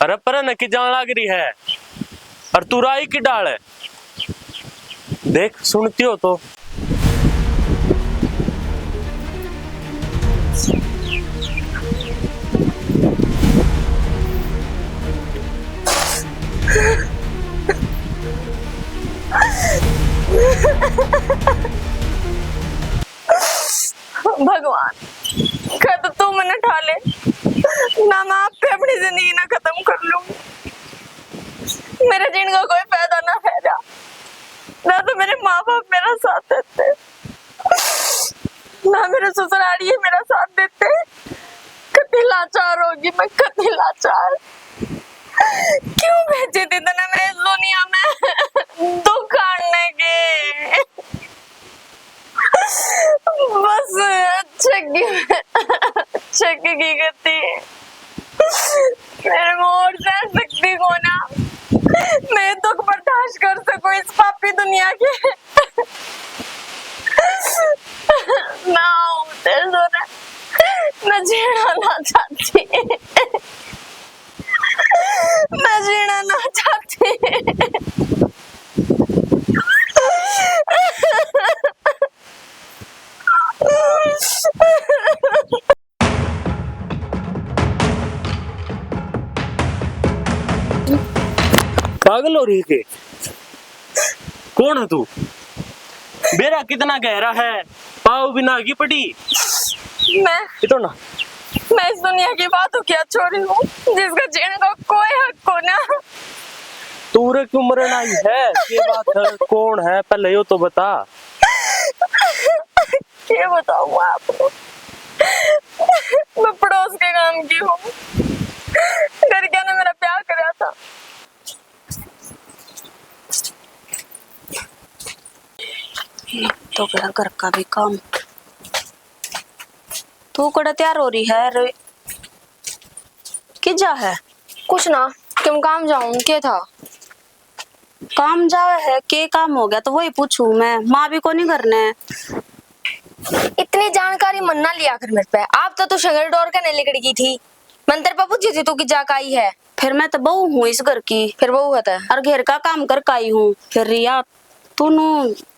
अरे पर न की जान लग रही है और तू राई की डाल है। देख सुनती हो तो भगवान कद तू मैंने ठाले ना, मैं आप पे अपनी जिंदगी ना खत्म कर लूं। मेरे जीने का कोई फायदा ना है ना तो मेरे माँ बाप मेरा साथ देते, ना मेरे ससुरालिये मेरा साथ देते। कति लाचार होगी मैं, कति लाचार। क्यों भेजे थे ना मैं इस दुनिया में दुख आने के। बस चक्की की गति मेरे में और सह सकती को ना, मैं दुख बर्दाश्त कर सकूं इस पापी दुनिया के। ना होते सोना मैं जीना ना चाहती, मैं जीना ना चाहती। पागल हो रही है के? कौन है तू? बेरा कितना गहरा है, पाव बिना की पड़ी। मैं इतना इस दुनिया की बातों क्या छोड़ी हूँ जिसका जीने का कोई हक को ना। तूरे क्यों मरना ही है? ये बात है, कौन है पहले यो तो बता। क्या बताऊँ आपको, मैं पड़ोस के काम की हूँ। घर क्या ने मेरा प्यार करा था। तो गया घर का भी काम। तू कड़ा तैयार हो रही है रे? कि जा है? कुछ ना, तुम काम जाऊं क्या था? काम जावे है के काम हो गया तो वही पूछू मैं। माँ भी को नहीं करने। इतनी जानकारी मन ना लिया कर मेरे पे। आप तो शंकर डोर का नहीं लिकड़ गई थी। मैं तेरे पे पूछी थी तू की जाक आई है। फिर मैं तो बहू हूँ इस घर की। फिर बहू है और घर का काम कर काई हूँ। फिर रिया तू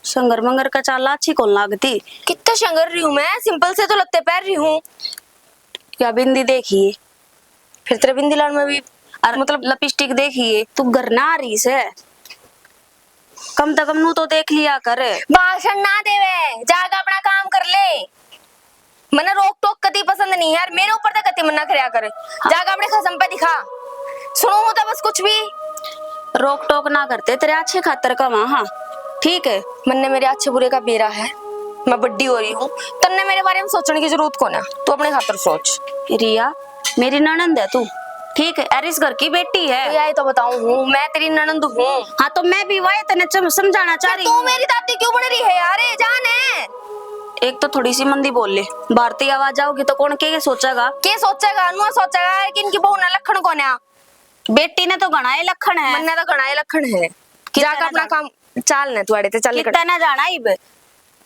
संगर मंगर का चाल अच्छी कौन लागती? कितना शंगर रही हूँ मैं, सिंपल से तो लत्ते पैर रही हूँ। क्या बिंदी देखिए? फिर तेरे बिंदी लाल में भी और मतलब लिपस्टिक देखिए। तू घर ना आ रही से कम से कम नू तो देख लिया कर। भाषण ना देवे, जाकर अपना काम कर ले। मना रोक टोक कति पसंद नहीं है यार, मेरे ऊपर तो कति मना करया करे। जाकर अपने खसम पे दिखा, सुनो तो बस कुछ भी। रोक टोक ना करते तेरे अच्छे खातर का वहाँ, ठीक है? मन मेरे अच्छे बुरे का बेरा है, मैं बड्डी हो रही हूँ। तन्ने मेरे बारे में सोचने की जरूरत कौन है? तू अपने खातर सोच। रिया मेरी ननंद है तू, ठीक है? अरे इस घर की बेटी है। तो यही तो बताऊं हूँ, मैं तेरी ननंद हूँ। हाँ तो मैं भी वही तने समझाना चाह रही हूँ। तू मेरी दादी क्यों बन रही है यार? जान है एक तो थोड़ी सी मंदी बोल ले, भारतीय आवाज आओगी तो कौन के सोचेगा? के सोचेगा? नुआ सोचेगा कि इनकी बहू ना लखन कौन है? बेटी ने तो गणाए लखन है। मन ने तो गणाए लखन है। जाकर अपना काम चाल ने तू आड़े ते चल। कितना ना जाना इब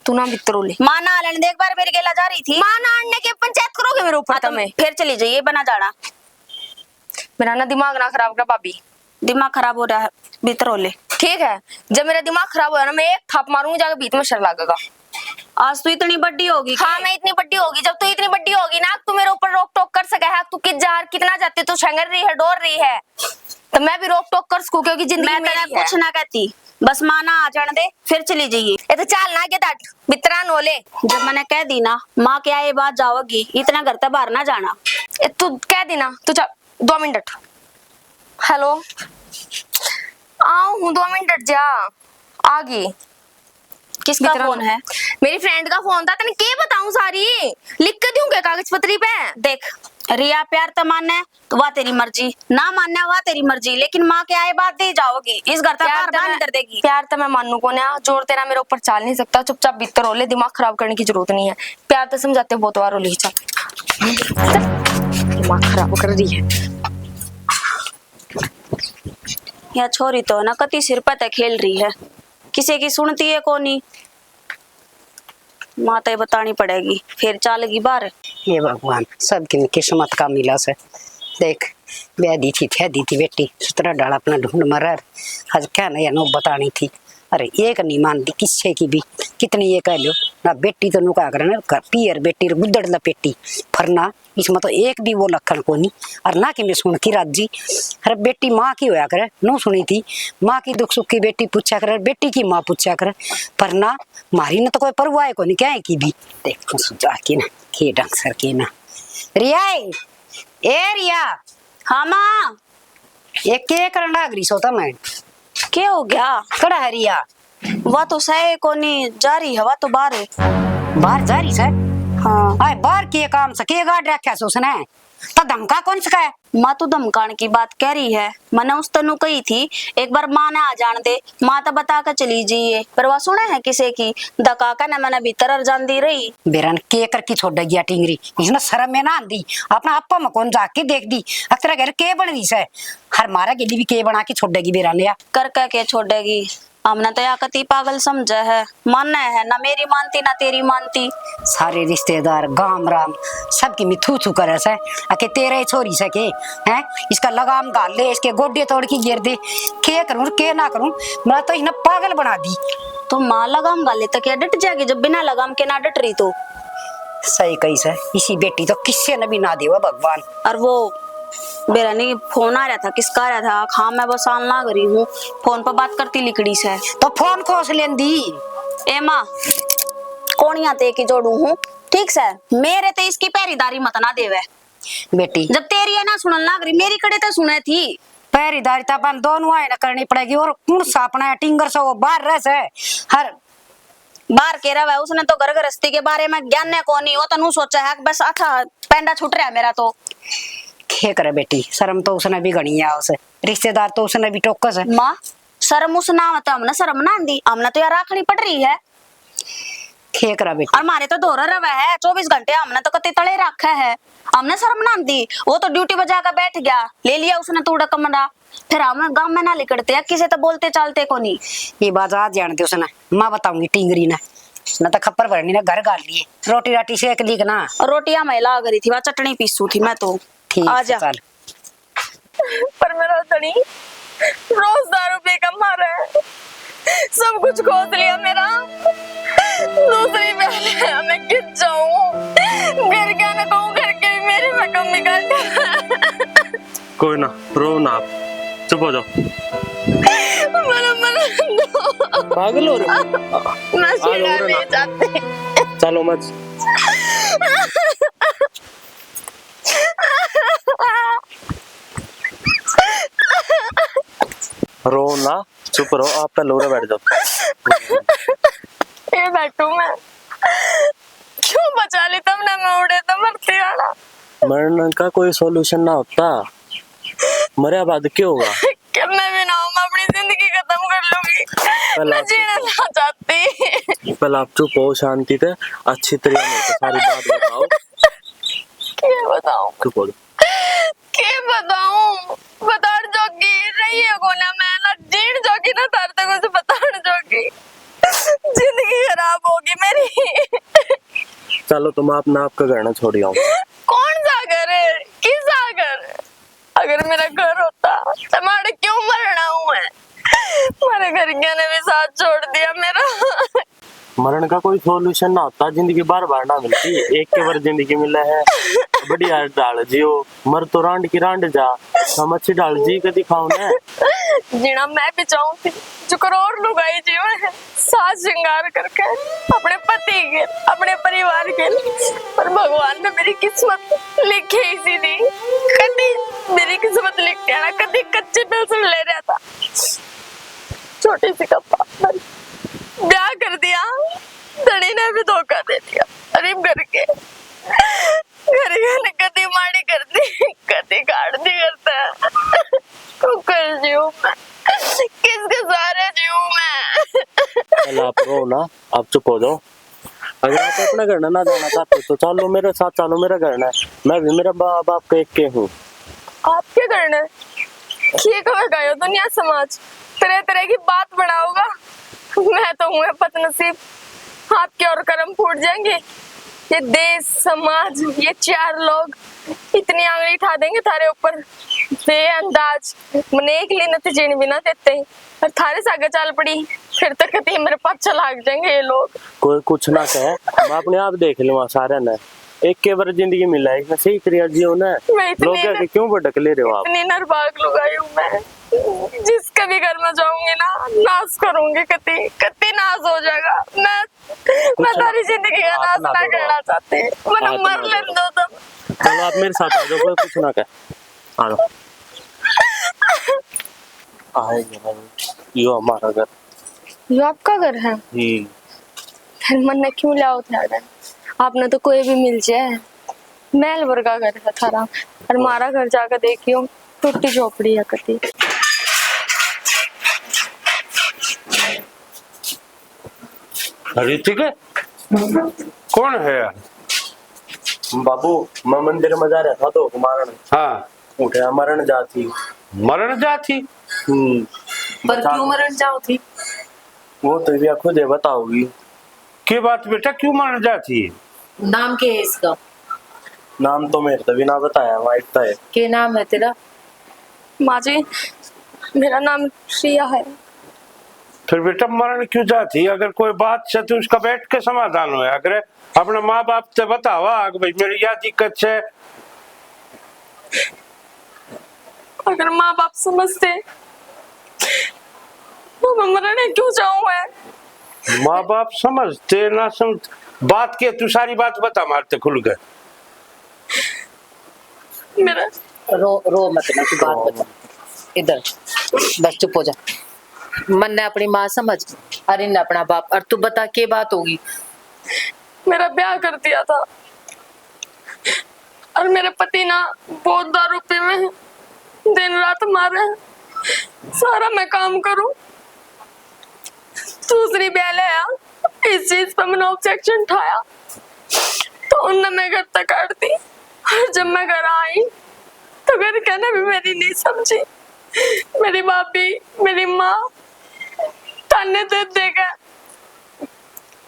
तू ना बितरो ले। मां ना लेने देख बार मेरे गेला जा रही थी। मां ना आने के पंचायत करोगे मेरे ऊपर? तो फिर चली जाइए बना जाना। मेरा ना दिमाग ना खराब कर भाभी। दिमाग खराब हो रहा है, बितरो ले। ठीक है, जब मेरा दिमाग खराब होगा ना, मैं एक थाप मारूंगी जाकर बीच में शर लगेगा। आज तू इतनी बड्डी होगी। हाँ मैं इतनी बड्डी होगी। जब तू इतनी बड्डी होगी ना, तू मेरे ऊपर रोक टोक कर सके है। तू कितना जाती, तू शंगर रही है, डोर रही है, तो मैं भी रोक टोक कर सकूं क्योंकि जिंदगी मैं मेरी कुछ ना कहती, बस माना आ जाने दे फिर चली जाइए। ये तो चाल ना के तट बितरान होले। जब मैंने कह दी ना माँ क्या ये बात जाओगी, इतना घर तक बाहर ना जाना। तू कह दी ना, तू 2 मिनट। हेलो आओ हूँ, 2 मिनट जा आ गई। किसका फोन है? मेरी फ्रेंड का फोन था। तेने क्या बताऊं सारी लिख के दूं क्या कागज पत्री पे? देख रिया प्यार तो मानना तो वाह तेरी मर्जी, ना मानना वाह तेरी मर्जी, लेकिन माँ के आए बात दे जाओगी इस घर तक बाहर ना कर देगी। प्यार तो मैं मानू को ना, जोर तेरा मेरे ऊपर चाल नहीं सकता। चुपचाप भीतर हो ले, दिमाग खराब करने की जरूरत नहीं है। प्यार तो समझाते बहुत बार हो ली। चल दिमाग खराब कर रही है यह छोरी तो ना कति सिर पर खेल रही है, किसी की सुनती है कोनी। माता बतानी पड़ेगी फिर चलेगी बाहर। ये भगवान सब की किस्मत का मिला से देख ब्याह दी थी बेटी सुतरा डाल अपना ढूंढ मरर आज क्या नया नो बतानी थी। अरे एक नहीं मानती किस्से की भी कितनी ये कह लो ना बेटी तो नुका करे ना पियर बेटी गुद्दड़ लपेटी फरना इसमें तो एक भी वो लखन को नहीं। और ना कि मैं सुन की राजी अरे बेटी माँ की होया करे नो सुनी थी माँ की दुख सुख की बेटी पूछा करे बेटी की माँ पूछा करे पर ना मारी ना तो कोई परवाह को नहीं क्या है की भी देख सुझा के ना के ढंग सर के ना रिया ए रिया हाँ माँ ये के करना अग्री सोता मैं क्या हो गया? कड़ा है रिया वह तो सही कोनी जा रही है, वह तो बाहर है। बाहर जा रही है। हाँ आए बाहर के काम से के गाड़ रखा है उसने तो धमका कौन सा है। माँ तो धमकाने की बात कह रही है। मैंने उस तनु कही थी एक बार माँ ने आ जान दे माँ तो बता कर चली जाइए पर वह सुने है किसी की दका का न मैंने भीतर और जान दी रही बेरन के कर की छोड़ गया टिंगरी इसने शर्म में ना आंदी अपना अप्पा में कौन जाके देख दी अक्तरा घर के बन दी से हर मारा गिली भी के बना के छोड़ेगी बेरान या कर के छोड़ेगी। हमने तो या कती पागल समझा है मानना है ना मेरी मानती ना तेरी मानती। सारे रिश्तेदार गांव राम सबकी मिथू थू करे से आके तेरे छोरी से के हैं इसका लगाम गाल ले इसके गोड्डे तोड़ के गिर दे के करूं के ना करूं मैं तो इन्हें पागल बना दी। तो माँ लगाम गाले तक क्या डट जाएगी जब बिना लगाम के ना डट रही तो सही कही से इसी बेटी तो किससे न भी ना देवा भगवान। और वो बेरानी फोन आ रहा था किसका आ रहा था हाँ मैं बस आन ना करी हूँ फोन पर बात करती लिकड़ी से तो फोन खोस लेंदी ए माँ कोणिया ते की जोड़ू हूँ ठीक से मेरे ते इसकी पहरीदारी मत ना देवे बेटी जब तेरी है ना सुनन लाग रही मेरी कड़े तो सुने थी पहरीदारी तो अपन दोनों आए ना करनी पड़ेगी और कौन सा अपना टिंगर से वो बाहर रह से हर बाहर के रहा है उसने तो घर गृहस्थी के बारे में ज्ञान ने को नहीं वो तो नू सोचा है बस अच्छा पेंडा छूट रहा है मेरा तो खे करे बेटी शर्म तो उसने भी गणी है उसे रिश्तेदार तो उसने भी टोकस है। माँ शर्म उस ना तो हमने शर्म ना दी हमने तो यार राखनी पड़ रही है खे करा बेटी और मारे तो दोहरा रवा है 24 घंटे हमने तो कते तले रखा है हमने शर्म ना दी वो तो ड्यूटी बजा कर बैठ गया ले लिया उसने तूड़ा कमरा फिर हम गांव में ना लिकड़ते हैं किसी तो बोलते चालते को नहीं। ये बात आज जानते उसने माँ बताऊंगी टिंगरी ने न तो खप्पर भरनी ना घर गाल लिए रोटी राटी सेक ली ना रोटियां महिला करी थी वह चटनी पीसू थी मैं तो ठीक आजा। चल पर मेरा धनी रोज दारू पी कर मारा है सब कुछ खोद लिया मेरा दूसरी पहले मैं गिर जाऊं घर क्या ना कहूं घर के भी मेरी में कमी कर कोई ना रो ना आप चुप हो जाओ पागल हो रहे हो मैं सीधा नहीं जाती चलो मत रो ना चुप रहो आप पहले बैठ जाओ ये बैठू मैं क्यों बचा ली तुमने मैं उड़े तो मरती आना मरने का कोई सॉल्यूशन ना होता मरे बाद क्या होगा कि मैं भी ना हूं मैं अपनी जिंदगी खत्म कर लूंगी मैं जीना ना चाहती। पहले आप चुप हो शांति से अच्छी तरीके से सारी बात बताओ क्या बताऊं चुप हो क्या बताऊं बताड़ जोगी रही है को ना मैं ना जीण जोगी ना तार तक कुछ बताड़ जोगी जिंदगी खराब होगी मेरी। चलो तुम अपना आपका घर ना छोड़ आओ कौन सा घर है किसा घर अगर मेरा घर होता तुम्हारे क्यों मरना हूँ मैं मेरे घर ने भी साथ छोड़ दिया मेरा। मरण का कोई सॉल्यूशन ना होता जिंदगी बार बार ना मिलती एक के बार जिंदगी मिला है बढ़िया डाल जियो मर तो रांड की रांड जा हम अच्छी डाल जी कदी खाओ ना जीना मैं भी चाहूँ थी जो करोड़ लोग आई जीवन है साथ श्रृंगार करके अपने पति के अपने परिवार के पर भगवान ने मेरी किस्मत लिखी इसी दी कभी मेरी किस्मत लिख के ना कभी कच्चे दिल से ले रहा था छोटी सी कप्पा ब्याह कर दिया धड़ी ने भी धोखा दे दिया गरीब घर के घर ने कदी माड़ी कर दी कदी काट दी करता है कुकर जीव मैं किसके सहारे जीव मैं। चलो आप रो ना आप चुप हो जाओ अगर आप अपना घर ना जाना चाहते तो चलो मेरे साथ चलो मेरा घर है मैं भी मेरा बाप का एक के हूँ। आप क्या करना है ये कब गए दुनिया समाज तरह तरह की बात बनाओगा मैं तो हूँ पतनसीब आपके और कर्म फूट जाएंगे ये देश समाज ये चार लोग इतनी आंगली उठा देंगे थारे ऊपर बेअंदाज मने एक लिए नतीजे भी ना देते और थारे सागे चाल पड़ी फिर तक कभी मेरे पाछा लाग जाएंगे ये लोग। कोई कुछ ना कहे, मैं अपने आप देख लूंगा सारे ने। एक के बार जिंदगी मिला है, सही करिया जियो ना। लोग क्या क्यों भटक ले रहे हो आप? इतनी नरभाग लुगाई हूँ मैं, जिसके भी घर में जाऊंगी ना नाश करूंगी, कति कति नाश हो जाएगा। मैं तारी जिंदगी का नाश ना करना चाहती, मैंने मर ले दो तुम। चलो आप मेरे साथ आ जाओ, कोई कुछ ना कहे। आ जाओ। आएगा यो हमारा घर। ये आपका घर है? फिर मन ने क्यों लाओ थे? आपने तो कोई भी मिल जाए, महल वर्गा घर है थारा, और हमारा घर जाकर देखियो टूटी झोपड़ी है कति। ऋतिक कौन है यार? बाबू मैं मंदिर में जा रहा था तो मरण हाँ उठे मरण जाती। मरण जाती? पर क्यों मरण जाओ थी? वो तो भी खुद ही बताओगी। के बात बेटा, क्यों मरण जाती है? नाम के है इसका? नाम तो मेरे तो बिना बताया वहाँ इतना है। के नाम है तेरा? माँ जी मेरा नाम श्रिया है। फिर बेटा मरण क्यों जाती? अगर कोई बात से तो उसका बैठ के समाधान हो। अगर अपने माँ बाप से बतावा कि भाई मेरी यह दिक्कत है। अगर माँ बाप समझते तो मैं मरने क्यों जाऊं मैं? माँ बाप समझते ना समझ बात के तू सारी बात बता मारते खुल गए। मेरा रो मत ना, तू बात बता इधर, बस चुप हो जा। मन ने अपनी माँ समझ, अरे ने अपना बाप, और तू बता के बात होगी? मेरा ब्याह कर दिया था और मेरे पति ना बहुत दारू पी में दिन रात मारे, सारा मैं काम करूं। दूसरी बेल है इस चीज पर मैंने ऑब्जेक्शन उठाया तो उनने मैं घर तक काट दी। और जब मैं घर आई तो घर कहने भी मेरी नहीं समझी। मेरी भाभी मेरी माँ ताने दे देगा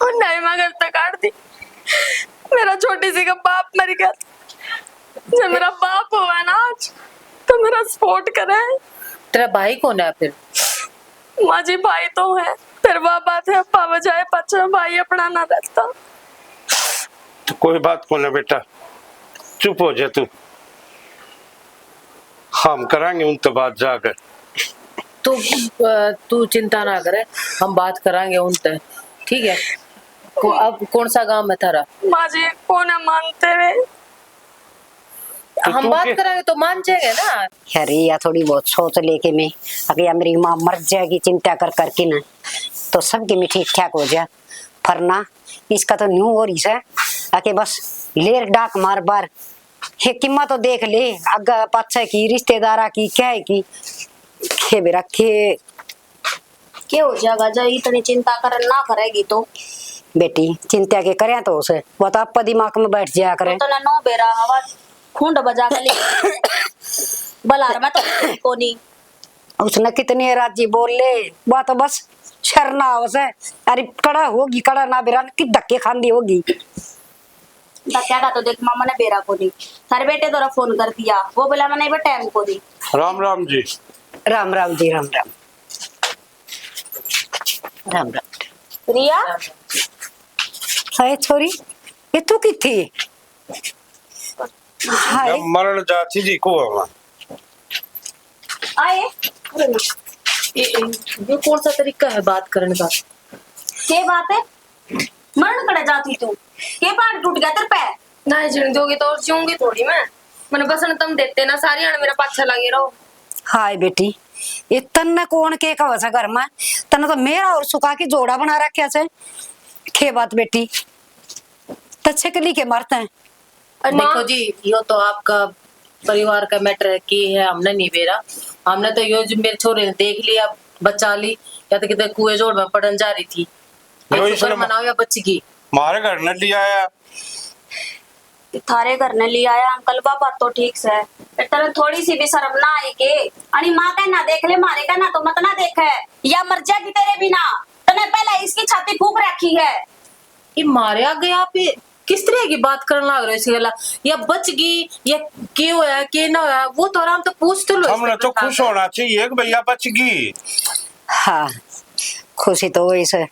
और नहीं मैं घर तक काट दी। मेरा छोटी सी का बाप मर गया। जब मेरा बाप हुआ ना आज तो मेरा सपोर्ट करे। तेरा भाई कौन है फिर? माँ जी भाई तो है, फिर वह बात है पावा जाए पचा भाई अपना ना रहता। तो कोई बात कौन है बेटा, चुप हो जा तू। हम कराएंगे उन तो बात जाकर। तू चिंता ना करे, हम बात करांगे उनसे, ठीक है? अब कौन सा गांव है थारा? माँ जी कौन है मानते हुए? तो हम बात करांगे तो मान जाएंगे ना। अरे या थोड़ी बहुत सोच लेके मैं अगर या मेरी माँ मर जाएगी चिंता कर करके ना तो सबके में ठीक ठाक हो जाए। फरना इसका तो न्यू हो रही है आके बस लेर डाक मार बार हे कीमत तो देख ले अगर पाछे की रिश्तेदारा की क्या है की खे बेरा खे क्या हो जाएगा जब इतनी चिंता कर ना करेगी तो? बेटी चिंता के करे तो उसे वो तो आप दिमाग में बैठ जाया करे। तो ना नो बेरा हवा खूंड बजा के ले बलार में तो कोनी उसने कितनी राजी बोल ले वो तो बस शरना उसे अरे कड़ा होगी कड़ा ना बेरा कि धक्के खांदी होगी। धक्का का तो देख मामा ने बेरा को दी, सारे बेटे तो फोन कर दिया, वो बोला मैंने भी टाइम को दी। राम राम जी। राम राम जी राम राम राम राम। रिया हाय छोरी ये तू की थी? हाय मरण जाती जी को आए ये कौन सा तरीका है बात करने का? के बात है? मरण कड़े जाती तू के पार टूट गया तेरे पैर? नहीं जीने दोगी तो और जीऊंगी थोड़ी मैं। मैंने बसन तुम देते ना सारी आने मेरा पाछा लगे रहो। हाय बेटी ये तन्ने कौन के का वसा घर में तन्ने तो मेरा और सुखा की जोड़ा बना रखा है। खे बात बेटी तच्छे के लिए के मरते हैं। देखो जी यो तो आपका परिवार का मैटर है कि है, हमने नहीं बेरा। हमने तो यो जो मेरे छोरे ने देख लिया बचा ली या तो कितने कुएं जोड़ में पड़न जा रही थी। शुक्र मनाओ या बच्ची की मारे घर ने लिया आया थारे घर ने लिया आया अंकल बाबा तो ठीक से तेरे थोड़ी सी भी शर्म ना आई के अनि माँ का ना देख ले मारे का ना तो मत ना देख है या मर जाएगी तेरे बिना तने पहले इसकी छाती फूक रखी है। ये मारे आ गया आप किस तरह की बात करने लग रहे हो इसके गला? या बच गई या क्यों होया के ना होया, वो तो आराम तो पूछ तो लो। हमने तो खुश होना चाहिए कि भैया बच गई। हाँ खुशी तो वही से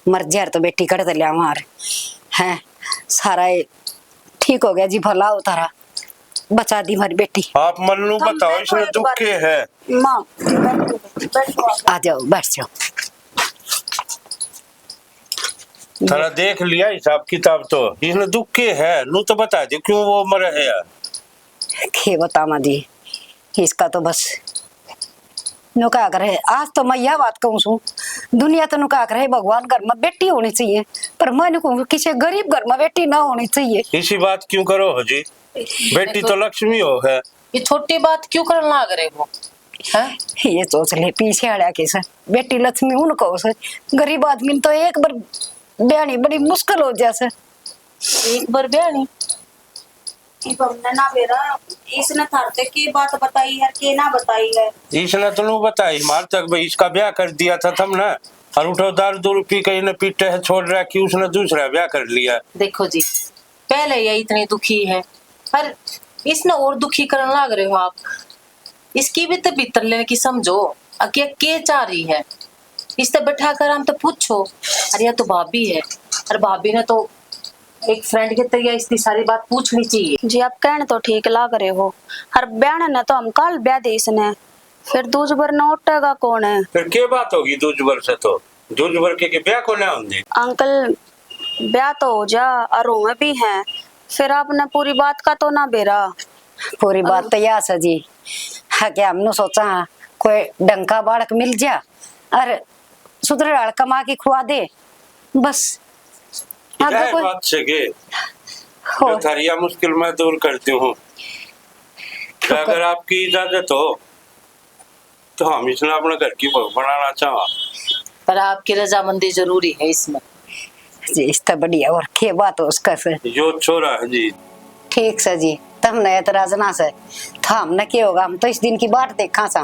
मर जार तो बेटी कट लिया मार है सारा ठीक हो गया जी, भला उतारा बचा दी हमारी बेटी। आप मल्लू बताओ इसमें दुख के है? माँ बैठो आप। आ जाओ बैठ जाओ। थोड़ा देख लिया हिसाब किताब तो इसमें दुख के है, नू तो बता दे क्यों वो मरे है यार। के बता माँ जी, इसका तो बस नुका करे। आज तो मैं यह बात कहूँ सू, दुनिया तो नुका करे भगवान घर में बेटी होनी चाहिए, पर मैं कहूँ किसी गरीब घर में बेटी ना होनी चाहिए। इसी बात क्यों करो हो जी, बेटी तो लक्ष्मी हो है। ये छोटी बात क्यों करने लग रहे हो? हैं? ये सोच ले पीछे हड़ा के सर बेटी लक्ष्मी उनको सर, गरीब आदमी तो एक बार ब्यानी बड़ी मुश्किल हो जाए। एक बार ब्यानी हमने ना बेरा इसने थारते की बात बताई है के ना बताई है। इसने तो नू बताई मार तक भाई इसका ब्याह कर दिया था तुमने, और उठो दारू दूर पी कहीं न पीटे है छोड़ रहा कि उसने दूसरा ब्याह कर लिया। देखो जी, पहले ये इतनी दुखी है पर इसने और दुखी करने लग रहे हो आप। इसकी भी तो भीतर लेने की समझो, अके के चाह रही है। इससे बैठा कर हम तो पूछो, अरे तो भाभी है, और भाभी ने तो एक फ्रेंड के तरीके इसकी सारी बात पूछनी चाहिए। जी आप कहने तो ठीक लाग रहे हो, हर ब्याह ने तो हम कल ब्याह दे इसने, फिर दूज बर न उठेगा कौन है? फिर क्या बात होगी दूज बर से? तो दूज बर के ब्याह को ना होंगे। अंकल ब्याह तो हो जा और में भी हैं, फिर आपने पूरी बात का तो ना बेरा। पूरी बात तो यह है जी, हाँ क्या हमने सोचा कोई डंका बाड़क मिल जा और सुधरे डाल कमा के खुआ दे बस। क्या है बात से के जो थारिया मुश्किल मैं दूर करती हूँ, अगर आपकी इजाजत हो तो हम इसने अपने घर की बहू बनाना चाहा। पर आपकी रजामंदी जरूरी है इसमें जी। इसका बढ़िया और के बात हो उसका से जो छोरा है जी। ठीक से जी, तब न एतराज ना से था हमने क्या होगा, हम तो इस दिन की बात देखा सा।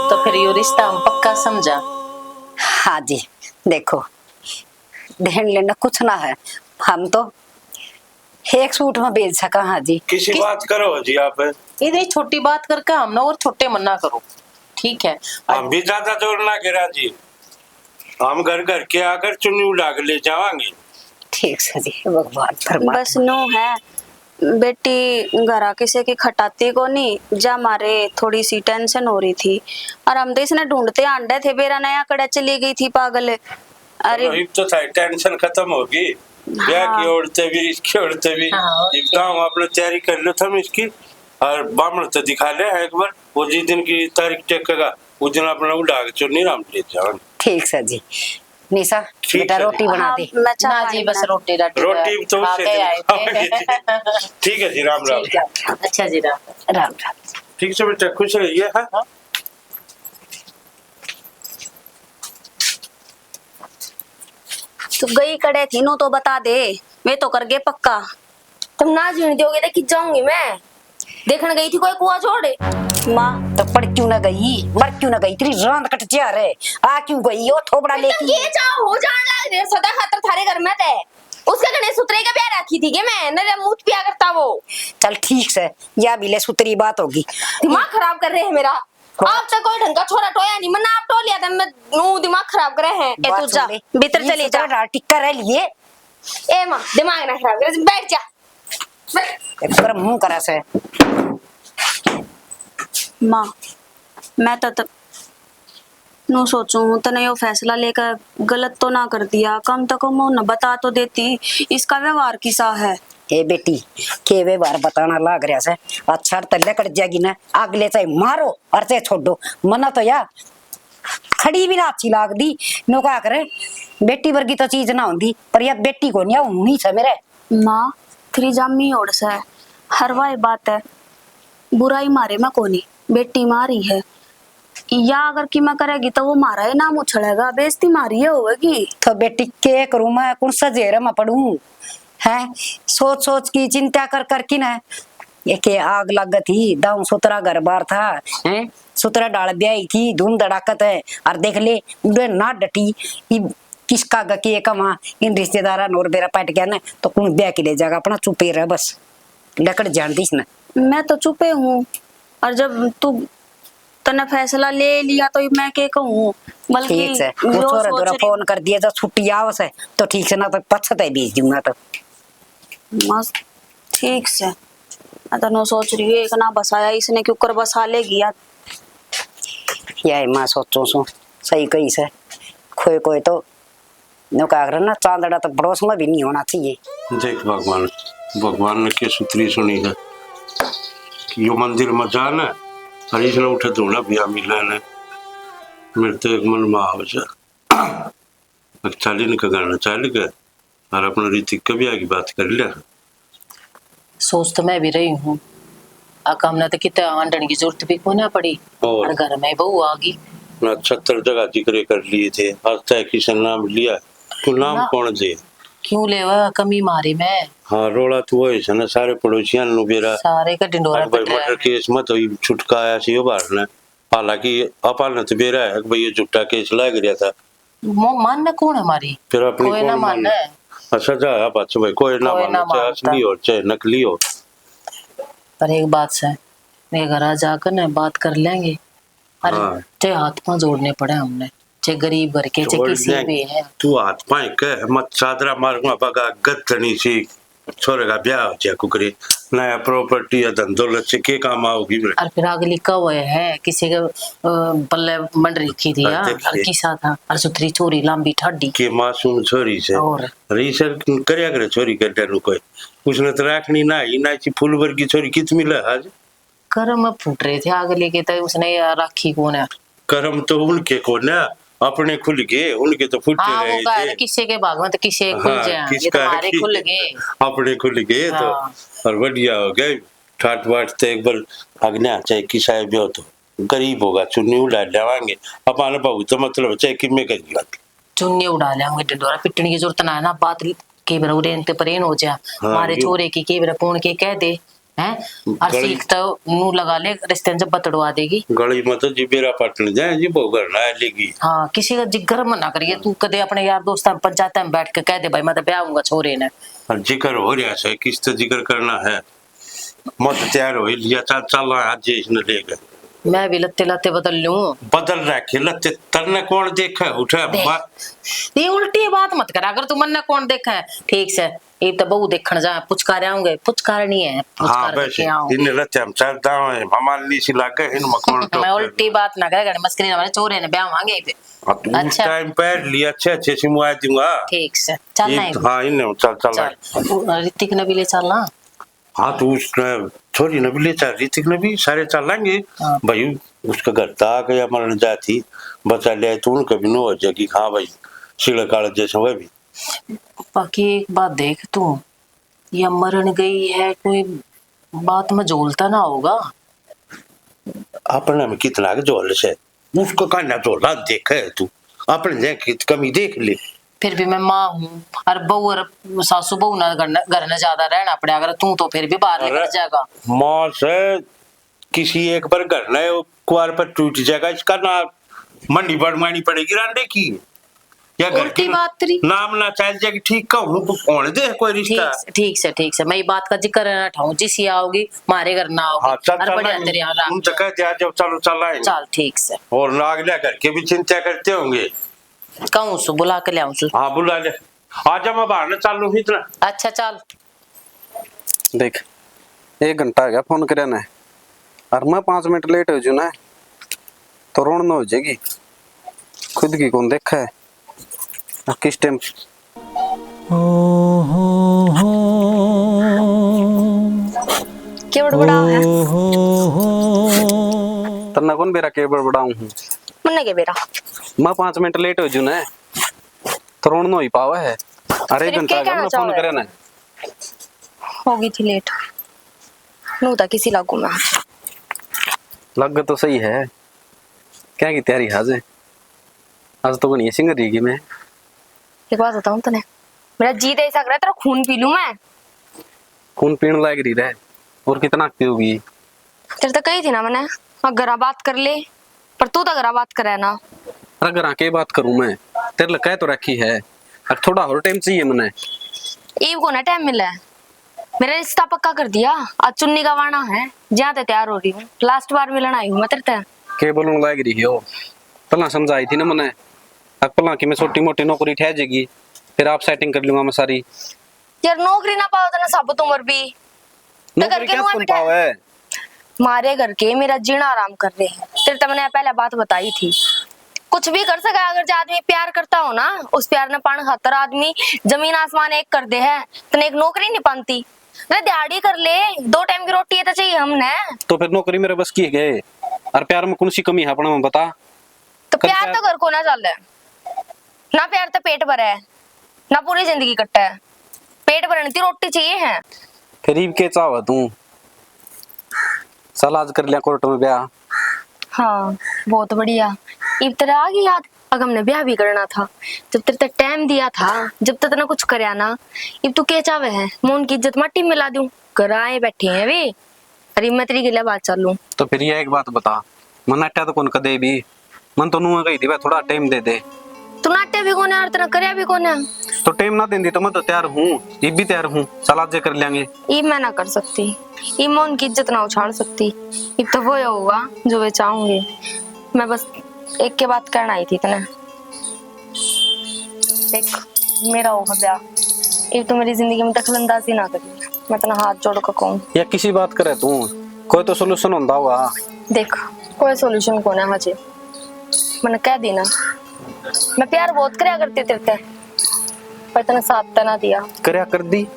तो फिर ये रिश्ता हम पक्का समझा। हाँ जी देखो ध्यान लेना कुछ ना है, हम तो एक सूट में बेच सका। हाँ जी किसी बात करो जी आप, ये छोटी बात करके हम ना और छोटे मना करो, ठीक है? हम भी ज्यादा जोर ना गिरा जी, हम घर घर के आकर चुन्नी उड़ा के ले जावांगे। ठीक से जी भगवान फरमा। बस नो है बेटी घरा किसी की खटाती को नहीं जा, मारे थोड़ी सी टेंशन हो रही थी और हम तो इसने ढूंढते आंडे थे, बेरा नया कड़ा चली गई थी पागल। अरे अब तो था टेंशन खत्म होगी, ब्याह की औरतें भी इसकी औरतें भी। हाँ। एक गाँव अपने तैयारी कर लो था इसकी, और बामण तो दिखा ले एक बार, वो जिस दिन की तारीख टेकेगा उस दिन अपना उड़ा के चुन्नी राम ले जाओ। ठीक से जी। निशा ठीक बेटा है रोटी बना दे। मैं चाह ना जी बस रोटी रोटी तो खा उससे के आए थे। ठीक है जी, राम राम। ठीक है, अच्छा जी राम। राम राम। ठीक से बेटा खुश रहिए। हाँ तू गई कड़े थी नो तो बता दे, मैं तो कर गए पक्का। तुम ना जीने दोगे तो खिंच जाऊंगी मैं। देखने गई थी कोई कुआं छोड़े। माँ तो पढ़ क्यों ना गई, मर क्यों ना गई, तेरी रांद कट जा रे, आ क्यों गई ओ थोबड़ा लेके? ये चाह हो जान लग रहे सदा खातर थारे घर में थे। उसका गणेश सूत्रे का ब्याह रखी थी के मैं नरे मुंह पिया करता वो। चल ठीक से, या बिले सुतरी बात होगी। दिमाग खराब कर रहे हैं मेरा। आप तक कोई ढंग का छोरा टोया नहीं, मना आप टो लिया था, मैं नो दिमाग खराब कर रहे हैं। ए तू जा भीतर चली जा। डाल टिक्का रह लिए ए मां दिमाग ना खराब कर, बैठ जा। पर मुंह करा से। माँ मैं तो नो सोचूं तने यो फैसला लेकर गलत तो ना कर दिया, कम तो कम न बता तो देती इसका व्यवहार किसा है। ए बेटी के व्यवहार बताना लाग रहा से, अच्छा तल्ले कट जाएगी ना, अगले चाहे मारो और चाहे छोड़ो, मना तो या खड़ी भी ना अच्छी लाग दी। नो क्या करे, बेटी वर्गी तो चीज ना होती, पर यह बेटी को नहीं होनी से मेरे। माँ तेरी जामी ओढ़ से हर वाई बात है, बुराई मारे मैं कोनी, बेटी मारी है या अगर की मैं करेगी तो वो मारा है नाम उछड़ेगा, बेइज्जती मारी है होगी। तो बेटी के करूं मैं, कौन सा जेर में पढ़ूं है? सोच सोच की चिंता कर कर की ना ये के आग लग थी, दाऊ सुतरा घर बार था हैं, सुतरा डाल ब्याई थी, धूम धड़ाकत है और देख ले उड़े ना डटी किसका गकी है कमा इन रिश्तेदारा नोर बेरा पट गया ना तो कौन ब्याह के ले जाएगा अपना चुपे रह बस लकड़ जान दीस ना। मैं तो चुपे हूँ और जब तू तने फैसला ले लिया तो मैं क्या कहूँ। बल्कि ठीक है वो जो छोरा सोच दोरा रही- फोन कर दिया तो छुट्टी आवस है तो ठीक से ना तो पछताई भेज दूंगा तो मस्त ठीक से। मैं तो नो सोच रही हूँ एक ना बसाया इसने क्यों कर बसा लेगी यार। यही माँ सोचो सो सही कही से खोए कोई तो नौका ना चांदड़ा तो पड़ोस में भी नहीं होना चाहिए। देख भगवान भगवान ने क्या सूत्री सुनी है कि यो मंदिर में जाना और इसने उठे धोना भी मिला ने मेरे तो एक मन में आवे चाली ने गाना चाल के और अपना रीतिक कभी आगे बात कर लिया। सोच तो मैं भी रही हूँ आका हमने तो कितने आंडन की जरूरत भी को ना पड़ी और और घर में बहू आ गई। मैं 76 जगह जिक्र कर लिए थे आज तक किसी नाम लिया तो नाम ना। कौन दे क्यों लेवा कमी मारी मैं हाँ रोला तो वही से ना सारे पड़ोसियां नु बेरा सारे का डिंडोरा भाई पट रहा मर्डर है। केस में तो ये छुटका आया सी बाहर हालांकि अपाल ने तो बेरा है कि भाई ये झूठा केस लग गया था मानना कौन है हमारी फिर अपनी कोई कौन ना मानना मानना है। अच्छा जा बात भाई कोई ना कोई मानना ना चाहे मानता। असली हो चाहे नकली हो पर एक बात से मेरे घर आ जाकर ना बात कर लेंगे और हाँ। चाहे हाथ पांव जोड़ने पड़े हमने चाहे गरीब घर के चाहे छोड़ किसी दें। भी है। तू हाथ पाए कह मत चादरा मारूंगा बगा गद्धनी सी छोरे का ब्याह हो जाए कुकरी नया प्रॉपर्टी या धंधोलत से के काम आओगी मेरे और फिर अगली कब है किसी के पल्ले मंड रखी थी यार देखिए। और किसा था और सुथरी चोरी लंबी ठाडी के मासूम छोरी से और रीसर करया करे छोरी कर देनु कोई उसने तो राखनी ना ही ना ची फूल वर्गी छोरी कित मिला आज कर्म फूट रहे थे अगले के तो उसने यार राखी कौन है। कर्म तो उनके को ना अपने खुल गए उनके तो फुटे हाँ वो रहे कह थे रहे किसी के भाग में तो किसी के खुल हाँ, जाए ये किसका तुम्हारे है? खुल गए। अपने खुल गए तो हाँ। और बढ़िया हो गए ठाट बाट तो एक बार अग्नि चाहे किसा भी हो तो गरीब होगा चुन्नी उड़ा लेवाएंगे अपन बहु तो मतलब चाहे कि मैं करेगा चुन्नी उड़ा लेंगे डिंडोरा पिटने की जरूरत ना है ना बात के बार उड़ेन ते परेन हो जा हाँ, हमारे ये- छोरे की के बार कौन के कह दे हैं और गली- सीख तो मुंह लगा ले रिश्ते जब बतड़वा देगी। गली में तो जिबेरा पटन जाए जी बहु करना है लेगी हाँ किसी का जिगर मना करिए तू कदे अपने यार दोस्त पंचायत में बैठ के कह दे भाई मैं तो ब्याह हूंगा छोरे ने और जिक्र हो रहा है किस तो जिक्र करना है मत तैयार हो लिया चल चल आज इसने ले गए मैं भी लत्ते लत्ते बदल लूं। बदल रखे लते तरने कौन देखा उठा ये उल्टी बात मत कर अगर तू मन ने कौन देखा है ठीक से ये तो बहु देखने जा पुचकार आऊंगे पुचकार नहीं है हाँ पुचकार बस करके आऊं इन लते हम चल दाए हमारी सी लागे इन मकोन तो मैं उल्टी बात ना करे मस्करी हमारे चोरे ने ब्याह मांगे पे उस अच्छा। टाइम पर लिया अच्छे अच्छे से मुआ दूंगा ठीक से चलना है हाँ इन चल चल चल ऋतिक ने भी ले चलना। हाँ तो उसने छोरी ने भी ले चल ऋतिक ने भी सारे चलेंगे हाँ। भाई उसका घर तक या मरण जाती बचा ले तो उनका भी नो हो जाएगी हाँ भाई सिला काल जैसा वह भी बाकी एक बात देख तू ये मरण गई है कोई बात में झोलता ना होगा। अपने में कितना जोल से उसको कहना जोला देखे तू अपने देख कमी देख ले फिर भी मैं माँ हूँ और बहू और सासू बहू ना घर में ज्यादा रहना पड़े अगर तू तो फिर भी बाहर निकल जाएगा। माँ से किसी एक बार घर ना कुआर पर टूट जाएगा इसका ना मंडी बढ़वानी पड़ेगी रांडे की या घर उल्टी की बात तेरी। नाम ना चल जाएगी ठीक कहूँ तो कौन दे कोई रिश्ता ठीक से मैं ये बात का जिक्र ना ठाऊं जिस ये आओगी मारे घर ना हाँ आओगी चल और चल बढ़िया तेरे यहाँ राख उन तक दिया जब चलो चल आएंगे चल ठीक से और नाग लिया करके भी चिंता करते होंगे कहूँ सु बुला के ले आऊँ सु। हाँ बुला ले आज मैं बाहर ना चालू ही इतना अच्छा चल देख 1 घंटा हो गया फोन करे ना और मैं 5 मिनट लेट हो जू ना तो रोन न हो जाएगी खुद की कौन देखा है और किस टाइम क्या बड़बड़ा है तना कौन बेरा के बड़बड़ाऊं हूँ मन्ने के बेरा मैं 5 मिनट लेट हो जू ना तो रोन न हो ही पावा है अरे 1 फिर घंटा क्या हो गया कहना मैं फोन चाहो करे ना होगी थी लेट नू था किसी लागू में लग तो सही है क्या की तैयारी हाजे आज तो नहीं सिंगर रही मैं एक बात बताऊं तने मेरा जी तो ऐसा कर रहा है तेरा खून पी लूं मैं खून पीण लायक रही रहे और कितना पियोगी तेरे तो कही थी ना मैंने और घरा बात कर ले पर तू तो घरा बात करे ना अगर आके बात करूं मैं तेरे लिए कह तो रखी है, अब थोड़ा और टाइम चाहिए मने। ईव को ना टाइम मिला है, मेरा रिश्ता पक्का कर दिया। आज चुन्नी का वाना है, जहाँ ते तैयार हो रही हूँ। लास्ट बार मिलन आई हूँ मैं तेरे ते। के बोलने लग रही हो, पहला समझाई थी ना मने, अब पहला कि मैं छोटी मोटी नौकरी ठह जाएगी, फिर आप सेटिंग कर लूंगा मैं सारी। यार नौकरी ना पाओ तो ना साबुत उम्र भी तो नौकरी करके क्या नुआ तुम बेटा पाओ है? मारे करके मेरा जीना आराम कर रहे हैं। तेरे तो मैंने पहले बात बताई थी, कुछ भी कर सका अगर जो आदमी प्यार करता हो ना, उस प्यार ने पान खातर आदमी जमीन आसमान एक कर दे है। तने एक नौकरी नहीं पाती, अरे दिहाड़ी कर ले, 2 टाइम की रोटी है तो चाहिए हमने। तो फिर नौकरी मेरे बस की है गए, और प्यार में कौन सी कमी है अपना में बता। तो प्यार तो घर को ना चल ना, प्यार तो पेट भरा है ना, पूरी जिंदगी कट्टा है। पेट भरने की रोटी चाहिए है। गरीब के चाव तू, चल आज कर लिया कोर्ट में ब्याह। हाँ बहुत बढ़िया। इब तेरे आ गई याद, अगर हमने ब्याह भी करना था, जब तेरे तक टाइम दिया था, जब तक ना कुछ करया ना, इब तू क्या चाहे है मोन की इज्जत माटी में मिला दूं? घर आए बैठे हैं वे, अरे मैं तेरी गिला बात चालू। तो फिर ये एक बात बता, मन अट्टा तो कौन कदे भी, मन तो नुआ गई थी भाई थोड़ा टाइम दे दे। तू नाट्य भी कौन है और तेरा करया भी कौन है? तो टाइम ना देंदी तो मैं तो तैयार हूँ, ये भी तैयार हूँ, चल आज कर लेंगे। इब मैं ना कर सकती, इब मैं उनकी इज्जत ना उछाल सकती। इब तो वो होगा जो वे चाहूंगी। मैं बस एक के बात करना आई थी तने, देख मेरा होगा ब्याह, इब तो मेरी जिंदगी में दखलंदाजी ना करी। मैं तना हाथ जोड़ कर कहूँ, या किसी बात करे तू, कोई तो सोल्यूशन होता हुआ। देख कोई सॉल्यूशन कौन है हजे, मैंने कह दी ना, मैं प्यार बहुत करया करती तेरे ते, पर तने साथ तना दिया। करया कर दी,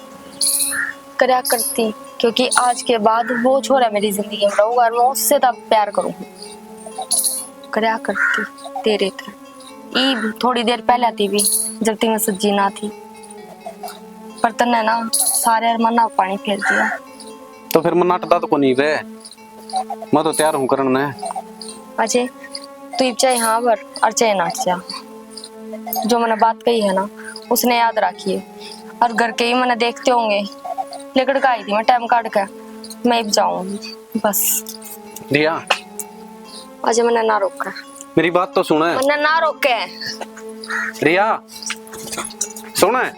करया करती क्योंकि आज के बाद वो छोरा मेरी जिंदगी में रहूगा और मैं उससे तब प्यार करूंगी। करया करती तेरे ते, ईब थोड़ी देर पहले आती भी जब ती मैं सज्जी ना थी, पर तने ना सारे अरमाना पानी फेर दिया। तो फिर मैं नाटदा तो कोनी वे, मैं तो तैयार हूँ करने। अजय तू इब चाहे हाँ भर और चाहे नाट जा, जो मैंने बात कही है ना उसने याद रखिए। और घर के ही मैंने देखते होंगे लेकर के आई थी मैं टाइम काट के, मैं इब जाऊंगी बस। दिया अजय मैंने ना रोका, मेरी बात तो सुने। मैंने ना रोके। रिया सुने,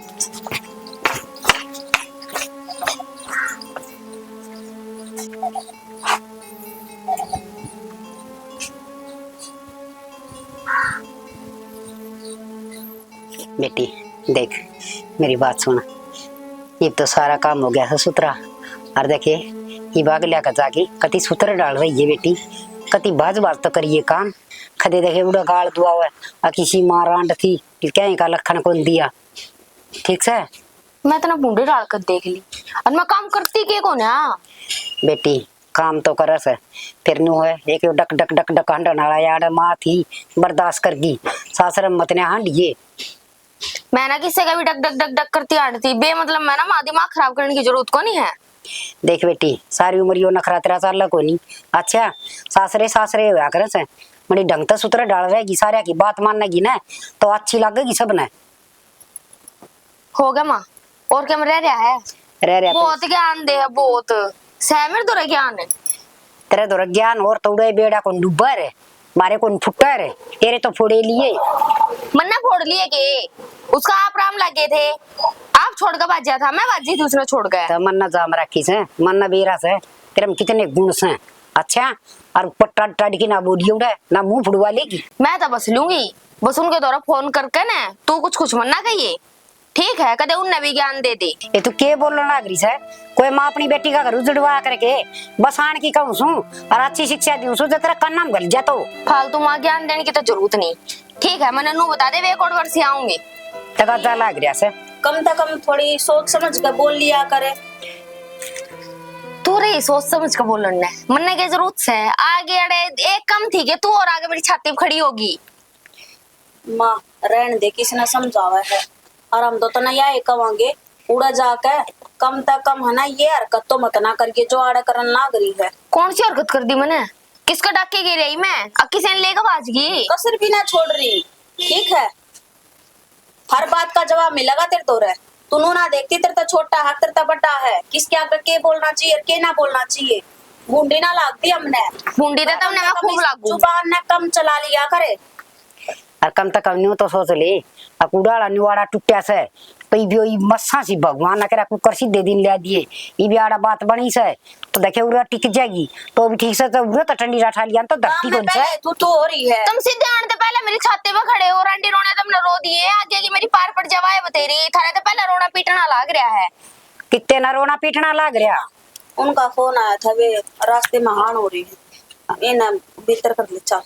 बेटी देख मेरी बात सुन, ये तो सारा काम हो गया है सुतरा। और देखे ये बाग लिया कर जाके कति सुतर डाल रही है बेटी, कति बाज बाज तो करिए काम। खदे देखे उड़ा गाल दुआ हुआ आ किसी माँ रांड थी क्या का लखन कौन दिया, ठीक से। मैं तना बूढ़े डाल कर देख ली और मैं काम करती के कौन है? बेटी काम तो करस है, फिर नु है एक डक डक डक डक हंडन वाला यार माँ थी बर्दाश्त करगी, सासर मत ने हांडिए। मैं ना किसी का भी डक डक डक डक करती आड़ती बे मतलब मैं ना माँ दिमाग खराब करने की जरूरत को नहीं है। देख बेटी सारी उम्र यो नखरा तेरा साल को नहीं, अच्छा सासरे सासरे होया करे से बड़ी ढंग से सुतरा डाल रहेगी, सारे की बात मानेगी ना तो अच्छी लगेगी सबने। हो गया माँ, और क्या रह रहा है? रह रहा बहुत ज्ञान दे है, बहुत सहमर तो ज्ञान है तेरे तो ज्ञान और तोड़े बेड़ा को डूबा रे मारे को फुट्टा रे तेरे तो फोड़े लिए मन्ना फोड़ लिए के उसका आप राम लगे थे, आप छोड़ कर बाजा था, मैं बाजी थी उसने छोड़ गया। तो मन्ना जाम रखी से मन्ना बेरा से तेरे में कितने गुण से, अच्छा और पट्टा टाड़ की ना बोली उड़े ना मुंह फुड़वा लेगी। मैं तो बस लूंगी, बस उनके द्वारा फोन करके ना तू कुछ कुछ मन्ना कहिए, ठीक है कदे उनने भी ज्ञान दे दी। ये तू के बोलना लाग रही है, कोई माँ अपनी बेटी का घर उजड़वा करके बस आन की कहूँ सू और अच्छी शिक्षा दूं सू तेरा कन्ना में गल जा। तो फालतू माँ ज्ञान देने की तो जरूरत नहीं, ठीक है मैंने नू बता दे वे कोड वर्ष आऊंगी। तगा लाग रहा से कम से कम थोड़ी सोच समझ कर बोल लिया करे। तू रे सोच समझ कर बोलने मन्ने की जरूरत है, आगे अड़े एक कम थी कि तू और आगे मेरी छाती पे खड़ी होगी। माँ रहने दे किसने समझावा है, और हम तो ना यही कहेंगे उड़ा जाके कम तक कम है ना ये हरकत तो मत ना करिए जो आड़ा करन लाग रही है। कौन सी हरकत कर दी मैंने, किसका डाके गिर रही मैं, अब किसी ने लेकर भाज गई। कसर भी ना छोड़ रही, ठीक है हर बात का जवाब मिलेगा तेरे तो रे, तू ना देखती तेरे तो छोटा है तेरे तो बड़ा है, किसके आगे के बोलना चाहिए के ना बोलना चाहिए। बूंदी ना लागती हमने, बूंदी तो तुमने मैं खूब लागू। जुबान ने कम चला लिया करे। और कम तक कम न्यू तो सोच ले अकुड़ाला निवाड़ा टूटा से तो ई भी मस्सा सी भगवान ना करे कुकर सीधे दिन ले दिए ई भी आड़ा बात बनी से तो देखे उरा टिक जाएगी तो भी ठीक से तो उरा तो ठंडी राठा लिया तो धरती को से तू हो रही है। तुम सीधे आने से पहले मेरी छाते पे खड़े हो, रंडी रोने तुमने रो दिए, आगे की मेरी पार पड़ जवाए बतेरी थाने तो पहले रोना पीटना लग रहा है। कितने ना रोना पीटना लग रहा। उनका फोन आया था, वे रास्ते में हान हो रही है, इन भीतर कर ले चल,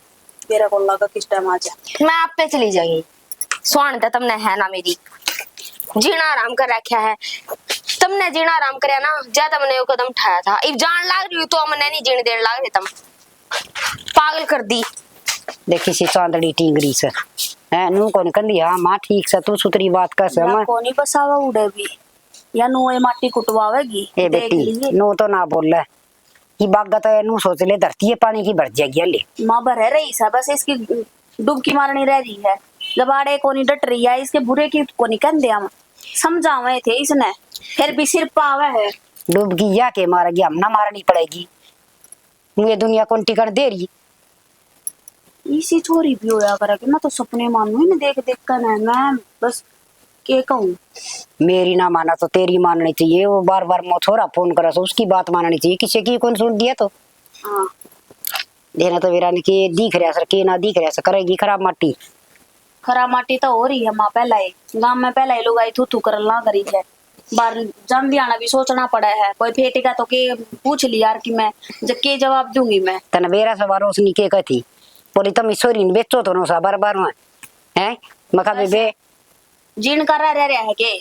मेरा को लगा किस टाइम आ जा। मैं आप पे चली जाएगी स्वान तो तुमने है ना मेरी जीना आराम कर रखा है, तुमने जीना आराम करया ना, ज्यादा मैंने वो कदम उठाया था, इब जान लाग रही तो मैंने नहीं जीने देने लाग रहे, तुम पागल कर दी। देखी सी चांदड़ी टींगरी से है नू कौन कंदी हां मां ठीक से तू सुतरी बात कर से मैं कोनी बसावा उड़े भी या नो ये माटी कुटवावेगी। ए बेटी नो तो ना बोल ले ये बात तो नू सोच ले धरती है पानी की भर जाएगी ले मां भर रही है, बस इसकी डुबकी मारनी रह रही है, जब आड़े कोनी डट रही है, इसके बुरे की कोनी कंदे हम समझावे थे इसने, फिर भी सिर पावे है। डूबगी या के मारेगी हम ना मारनी पड़ेगी, ये दुनिया कौन टिकट दे रही। इसी छोरी भी होया करेगी, मैं तो सपने मानू ही नहीं देख देख कर है, मैं बस के कहूँ। मेरी ना माना तो तेरी माननी चाहिए, वो बार बार मो छोरा फोन करा तो उसकी बात माननी चाहिए, किसी की कौन सुन दिया तो हाँ देना तो मेरा के दिख रहा सर के ना दिख रहा सर करेगी खराब माटी। खराब माटी तो हो रही है माँ, पहला ही गांव में पहला ही लोग आई थू कर ला करी है, बार जम भी आना भी सोचना पड़ा है, कोई फेटेगा तो के पूछ लिया यार कि मैं जब के जवाब दूंगी मैं। तने बेरा सवार उसनी के कहती बोली तुम ईश्वरी बेचो तो सा बार बार है मका बे जीण कर रहा है के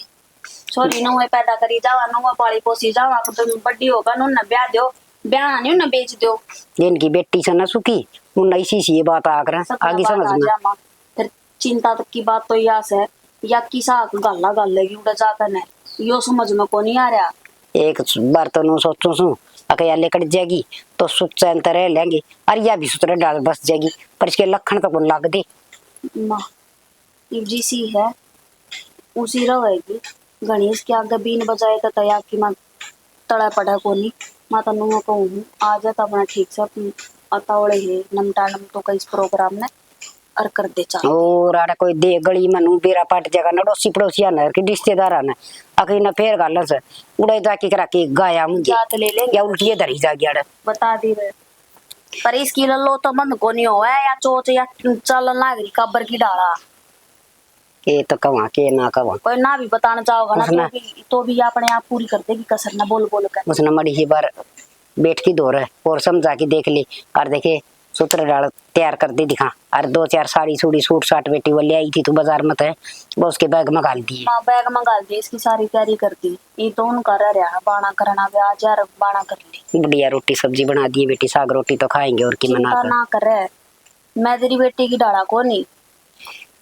छोरी नो है पैदा करी जावा, नो पाली पोसी जावा, तो बड्डी होगा नो न ब्याह दो, ब्याह नहीं न बेच दो, जिनकी बेटी से न सुखी उन इसी सी ये बात आकर आगे समझ में। फिर चिंता तक की बात तो यास है या किसा गल्ला गल लगी उड़ा जाकर ने यो समझ में को नहीं आ रहा। एक बार तो नो सोचो सु अकेला लेकर जाएगी तो सुख चैन रह लेंगे और या भी सुतरे डाल बस जाएगी, पर इसके लक्षण तो कौन लग दे माँ जी सी है उसी रहेगी गणेश के आगे बीन बजाए तो तया की माँ तड़ा पड़ा को नहीं माँ तनु कहूँ आ जाता अपना ठीक से अतावड़े है नमटा नम तो कई प्रोग्राम ने और कर दे चल और आड़ा कोई दे गली मनु बेरा पाट जगह नडोसी पड़ोसिया न कि रिश्तेदार न अकई न फेर गाल से उड़े जाके करा के गाया मुझे जात ले लेंगे या उल्टी धरी जा गया बता दी रे, पर इसकी लल्लो तो बंद को नहीं हुआ है या चोच या चलन लागरी कब्र की डाला के तो कवा के ना कवा कोई ना भी बताना चाहोगा ना उसने- तो भी अपने आप पूरी कर देगी कसर ना बोल बोल कर। उसने मड़ी ही बार बैठ की दौर है और समझा के देख ली और देखे सूत्र डाल तैयार कर दे दिखा और 2-4 साड़ी सूड़ी सूट साट बेटी वो ले आई थी तो बाजार में है वो उसके बैग में गाल दी माँ बैग मंगा दी, इसकी सारी तैयारी कर दी, ये तो उनका रह रहा बाणा करना भी आज यार बाणा कर ली, बढ़िया रोटी सब्जी बना दी बेटी, साग रोटी तो खाएंगे और की मना चिंता कर ना करे, मैं तेरी बेटी की डाला को नहीं।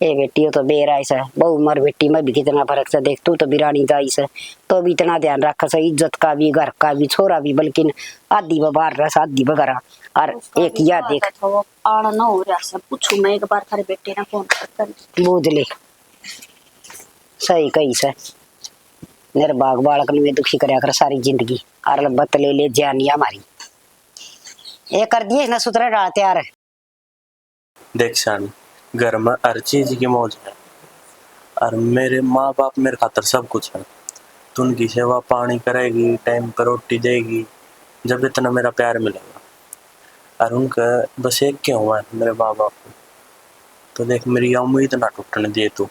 ए बेटी तो बेरा ऐसा बहु उम्र बेटी में भी कितना फर्क से देख तू तो बिरानी जाई से तो भी इतना ध्यान रखा से इज्जत का भी घर का भी छोरा भी बल्कि आधी बाहर रहा आधी बगरा और एक या देख आना ना हो रहा सब पूछू मैं एक बार थारे बेटे ने फोन कर बूझ ले सही कही से मेरे बाग बालक ने दुखी करया कर सारी जिंदगी और बत ले ले जानी हमारी ये कर दिए ना सुतरे डाल तैयार है। देख शानी घर में हर चीज की मौज है और मेरे माँ बाप मेरे खातर सब कुछ है, तो उनकी सेवा पानी करेगी, टाइम पर रोटी देगी, जब इतना मेरा प्यार मिलेगा। और उनका बस एक क्या हुआ है मेरे माँ बाप को, तो देख मेरी उम्मीद ना टूटने दे तू।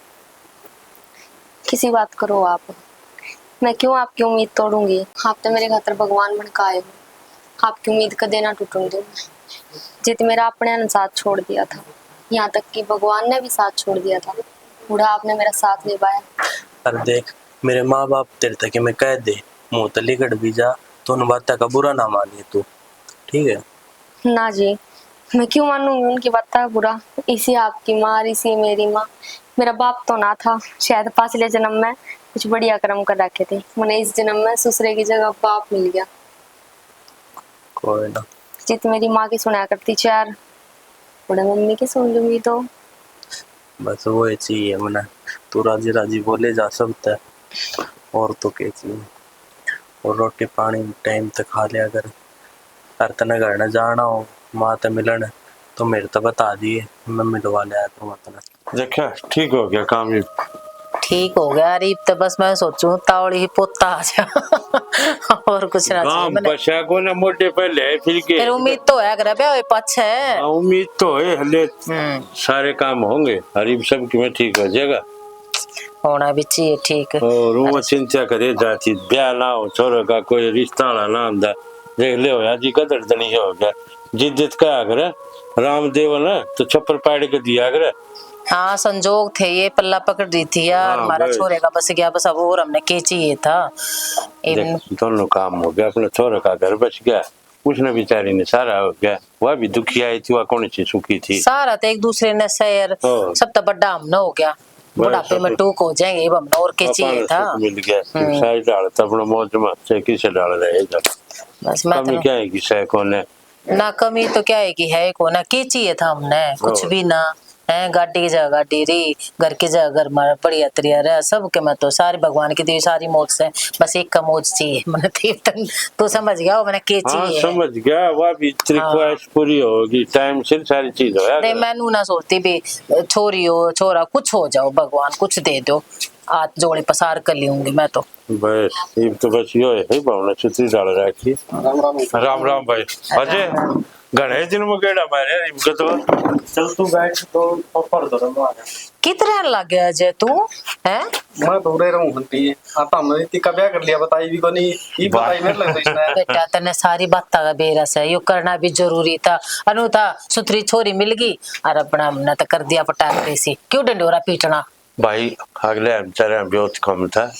किसी बात करो आप, मैं क्यों आपकी उम्मीद तोड़ूंगी, आप तो मेरे खातर भगवान बन के आए हो, आपकी उम्मीद कदे ना टूटूंगी। जित मेरा अपने ने साथ छोड़ दिया था, यहाँ तक कि भगवान ने भी साथ छोड़ दिया था, बूढ़ा आपने मेरा साथ निभाया। और देख मेरे माँ बाप तेरे तक मैं कह दे मुँह तो लिकट भी जा तो उन बात का बुरा ना मानिए तू, ठीक है ना जी, मैं क्यों मानूंगी उनकी बात का बुरा, इसी आपकी माँ इसी मेरी माँ, मेरा बाप तो ना था, शायद पिछले जन्म में कुछ बढ़िया कर्म कर रखे थे, मैंने इस जन्म में ससुरे की जगह बाप मिल गया। कोई ना, जित मेरी माँ की सुना करती चार बड़े मम्मी की सुन लूंगी तो बस वो ही चाहिए मना, तू राजी राजी बोले जा सकता है और तो क्या चाहिए, और रोटी पानी टाइम तक खा लिया कर, हर तना घर न जाना हो माँ ते मिलन तो मेरे तो बता दिए मैं मिलवा लिया तो मतलब देखा ठीक हो गया काम। ये ठीक हो गया। अरे तो बस मैं सोचूं तावड़ी ही पोता आ जा और कुछ ना चाहिए गांव मैंने। बसा को ना मोटे पहले है फिर के। फिर उम्मीद तो है अगर बे पछ है। हाँ, उम्मीद तो है हले सारे काम होंगे। हरीब सब की में ठीक हो जाएगा। होना भी चाहिए ठीक। और वो चिंता करे जाती ब्याह ना हो छोरे का कोई रिश्ता ना आंदा देख ले हो जी कदर दनी हो गया जिद्दत का अगर रामदेव ना तो छप्पर पाड़ के दिया अगर। हाँ संजोग थे ये पल्ला पकड़ दी थी यार। हाँ, हमारा बस। छोरे का बस गया बस अब और हमने के चाहिए था। दोनों काम हो गया अपने छोरे का घर बच गया उसने बेचारी ने सारा हो गया। वह भी दुखी आई थी वह कौन सी सुखी थी। सारा तो एक दूसरे ने सैर हाँ। सब तो बड़ा हमने हो गया। बुढ़ापे में टूक हो जाएंगे अब हमने और के चाहिए था। मिल गया सारी डाल तो अपने मौज में से किसे डाल रहे बस मैं कमी क्या है कि सह कौन है ना कमी तो क्या है कि है को ना के चाहिए था हमने कुछ भी ना है। गाड़ी की जगह गाड़ी री घर की जगह घर मारा बढ़िया तरिया रहा सब के मैं तो सारी भगवान की दी सारी मौज से बस एक का मौज चाहिए मैंने तो समझ गया वो मैंने के हाँ चाहिए। समझ गया वह भी रिक्वेस्ट पूरी होगी टाइम से सारी चीज हो नहीं मैं नू ना सोचती भी छोरी हो छोरा कुछ हो जाओ भगवान कुछ दे दो आज जोड़े पसार कर लूंगी मैं तो। बस ये तो बस यो है भावना छुट्टी डाल रखी। राम राम भाई अजय गणेश दिन में गेड़ा मारे तो चल तू बैठ तो ऊपर दो मारे कितना लग गया अजय तू है। मैं तो रह रहा हूँ घंटी आता हमने इतनी का ब्याह कर लिया बताई भी को नहीं ये बताई मेरे लग इसने। बेटा तने सारी बात का बेरस है यो करना भी जरूरी था। अनु था सुथरी छोरी मिल गई और अपना हमने तो कर दिया पटाख देसी क्यों डंडोरा पीटना। भाई अगले बेचारे बहुत कम था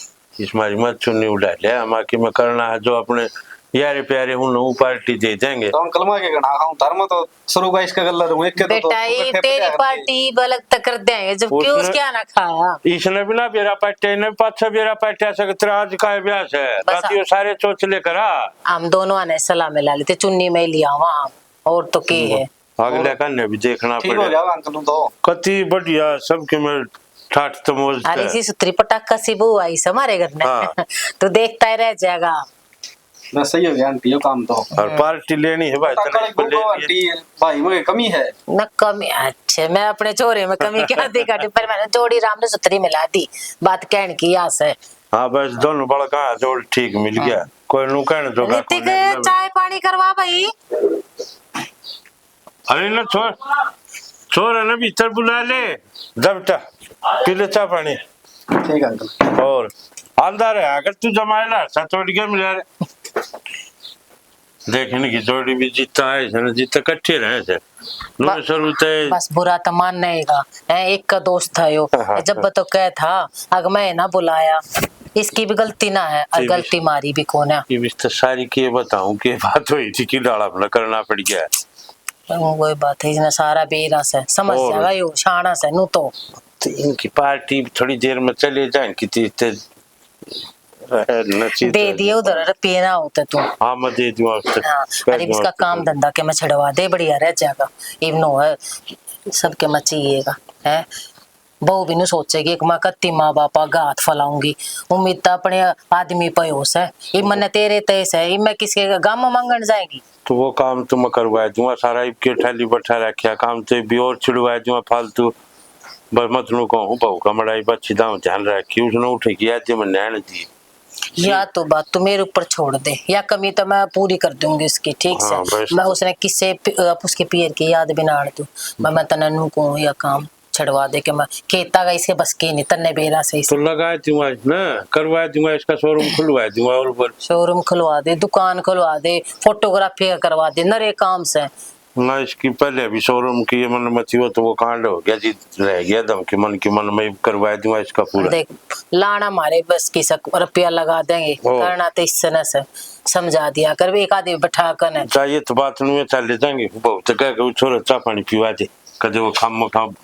इस मारी मत चुन्नी उड़ा लिया हमारी में करना है जो अपने यारे प्यारे हूँ पार्टी दे देंगे। तो अंकल मां के गणा खाऊं धर्म तो शुरू का इसका गल्ला रहूं एक के बेटा ये तेरी पार्टी बलक तक कर देंगे जब क्यों उसके आना खाया। इसने भी ना बेरा पाट्या ने पाछा बेरा पाट्या सकते आज का ब्याह है रातियों सारे चोच लेकर आ हम दोनों आने सलाह में ला लेते चुन्नी में लिया वहां और तो के है अगले करने भी देखना ठीक हो जाएगा अंकल तो कति बढ़िया सबके में ठाठ तो मौज अरे सी सुथरी पटाखा सी वो आई हमारे घर में हाँ। तो देखता ही रह जाएगा। मैं सही हो गया आंटी यो काम तो और पार्टी लेनी है भाई आंटी भाई में कमी है न कमी अच्छे मैं अपने छोरे में कमी क्या देखा पर मैंने जोड़ी राम ने सुथरी मिला दी बात कहने की आस है। हाँ बस दोनों बड़का जोड़ ठीक मिल गया कोई नु कहने जो ऋतिक चाय पानी करवा भाई। अरे ना छोड़ है ना भीतर बुला ले दबटा पी ले चाय पानी। ठीक है अंकल और अंदर है अगर तू जमाएला सतोड़ के मिला रे देखने की जोड़ी भी जीता है जीता कट्ठे रहे थे बस बुरा तो माननेगा है एक का दोस्त था यो जब तो कह था अगर मैं ना बुलाया इसकी भी गलती ना है और गलती मारी भी कौन है। ये भी तो सारी के बताऊं के बात हुई थी कि डाला अपना करना पड़ गया वही बात है इसने सारा बेरस है समझ जाएगा यो शाना से नू तो इनकी पार्टी थोड़ी देर में चले जाए कि दे दिए उधर रुपये ना होते तू। हाँ मैं दे दूँ अरे इसका काम धंधा के मैं छड़वा दे बढ़िया रह जाएगा इवनो है सबके मैं चाहिएगा है बहु भी नहीं सोचेगी कि मैं कत्ती माँ बापा गात फलाऊंगी उम्मीद तो अपने आदमी पे होश है ये मन तेरे तेज है मैं किसके गाँव में मांगन जाएगी तो वो काम तो मैं करवा दूंगा सारा के ठाली बैठा रखा काम तो भी और छिड़वा दूंगा फालतू बस मत नु कहूँ बहू का मड़ाई बच्ची दाव ध्यान रखी उसने उठेगी आज मैं नैन दी या तो बात तू मेरे ऊपर छोड़ दे या कमी तो मैं पूरी कर दूंगी उसकी ठीक से। हाँ, मैं उसने किससे उसके पियर की याद भी ना दूं मैं तननु को या काम छड़वा दे के मैं खेता का इसके बस के नहीं तन्ने बेरा से तो लगा दूंगा ना करवा दूंगा इसका शोरूम खुलवा दूंगा और ऊपर शोरूम खुलवा दे दुकान खुलवा दे फोटोग्राफी करवा दे नरे काम से ना इसकी पहले अभी शोरूम की मन मची हो तो वो कांड हो गया जी रह गया दम की मन में करवा दूंगा इसका पूरा देख लाना हमारे बस की रुपया लगा देंगे करना तो इस तरह से समझा दिया कर एक आदमी बैठा कर चाहिए तो बात में चले जाएंगे बहुत कह छोरा चा पानी पिवा दे कदे वो खाम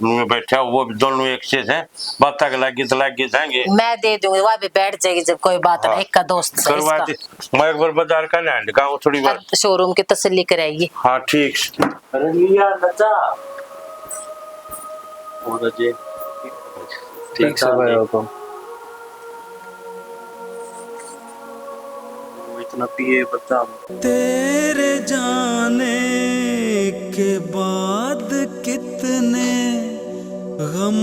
में बैठा वो भी दोनों एक से है बात तक लगी तो लग जाएंगे मैं दे दूंगी वहां पे बैठ जाएगी जब कोई बात नहीं एक का दोस्त करवा दे मैं एक बार बाजार का ना गाँव थोड़ी बार शोरूम की तसल्ली कराएगी। हाँ ठीक अरे लिया नचा और जे ठीक से भाई तो इतना पिए बता तेरे जाने के बाद कितने गम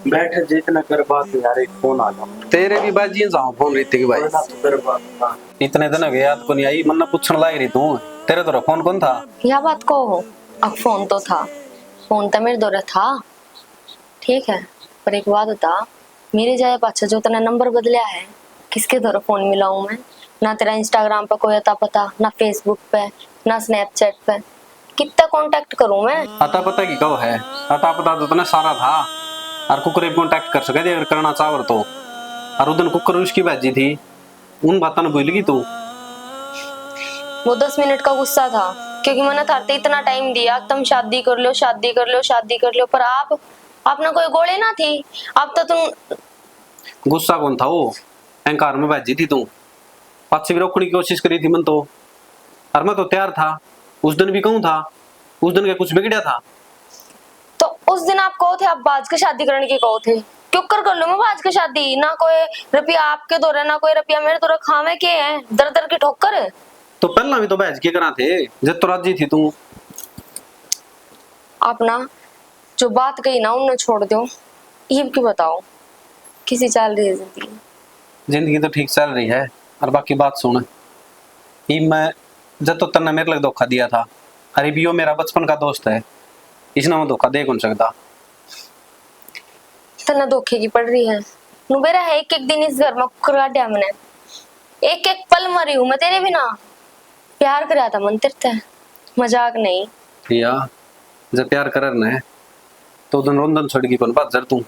बैठ जितना कर बात यार, एक फोन आ गया। तेरे भी बाजी जाऊं फोन रीति की भाई। ना तो कर बात। इतने दिन हो गए याद को नहीं आई, मन्ना पूछने लाग रही तू। तेरे तो फोन कौन था? यह बात को हो, अब फोन तो था, फोन तो मेरे दौरा था, ठीक है। पर एक बात बता, मेरे जाए पाछा जो तेरा नंबर बदलिया है, किसके दौरा फोन मिलाऊं मैं? ना तेरा इंस्टाग्राम पे कोई अता पता, ना फेसबुक पे, ना स्नैपचैट पे, कितना कांटेक्ट करूं मैं? अता पता की कहो है, अता पता तो तने सारा था। और कुकर कांटेक्ट कर सके अगर करना चाहो तो। और उधर कुकर उसकी बाजी थी, उन बातों ने भूल गई तू। वो 10 मिनट का गुस्सा था, क्योंकि मैंने थारते इतना टाइम दिया, तुम शादी कर लो, शादी कर लो, शादी कर लो, पर आपने कोई गोले ना थी। अब तो तुम गुस्सा कौन था वो? अहंकार में बाजी थी तू, पाछे भी रोकने की कोशिश करी थी मन तो। और मैं तो तैयार था, उस दिन भी कहूं था, उस दिन का कुछ बिगड़ा था? तो उस दिन आप कहो थे, आप बाज के शादी करने की कहो थे, क्यों कर लो मैं बाज के शादी? ना कोई रुपया आपके दौरे, ना कोई रुपया मेरे दौरे, खावे के हैं दर दर की ठोकर। तो पहला भी तो बहज के करा थे जब तो राजी थी तू। आप ना जो बात कही ना उन्हें छोड़ दो, ये की बताओ किसी चल रही है जिंदगी? जिंदगी तो ठीक चल रही है। और बाकी बात सुन, ये मैं जब तो तन्ने मेरे लिए धोखा दिया था, अरे भी वो मेरा बचपन का दोस्त है, इसने मैं धोखा दे कौन सकता। तना धोखे की पड़ रही है। नुबेरा है एक एक दिन इस घर में कुकर काटा मैंने, एक एक पल मरी हूं मैं तेरे बिना। प्यार कराया था मन तेरे, मजाक नहीं। प्रिया, जब प्यार कर रहे तो उधर रोंदन छोड़ की कौन बात जर तू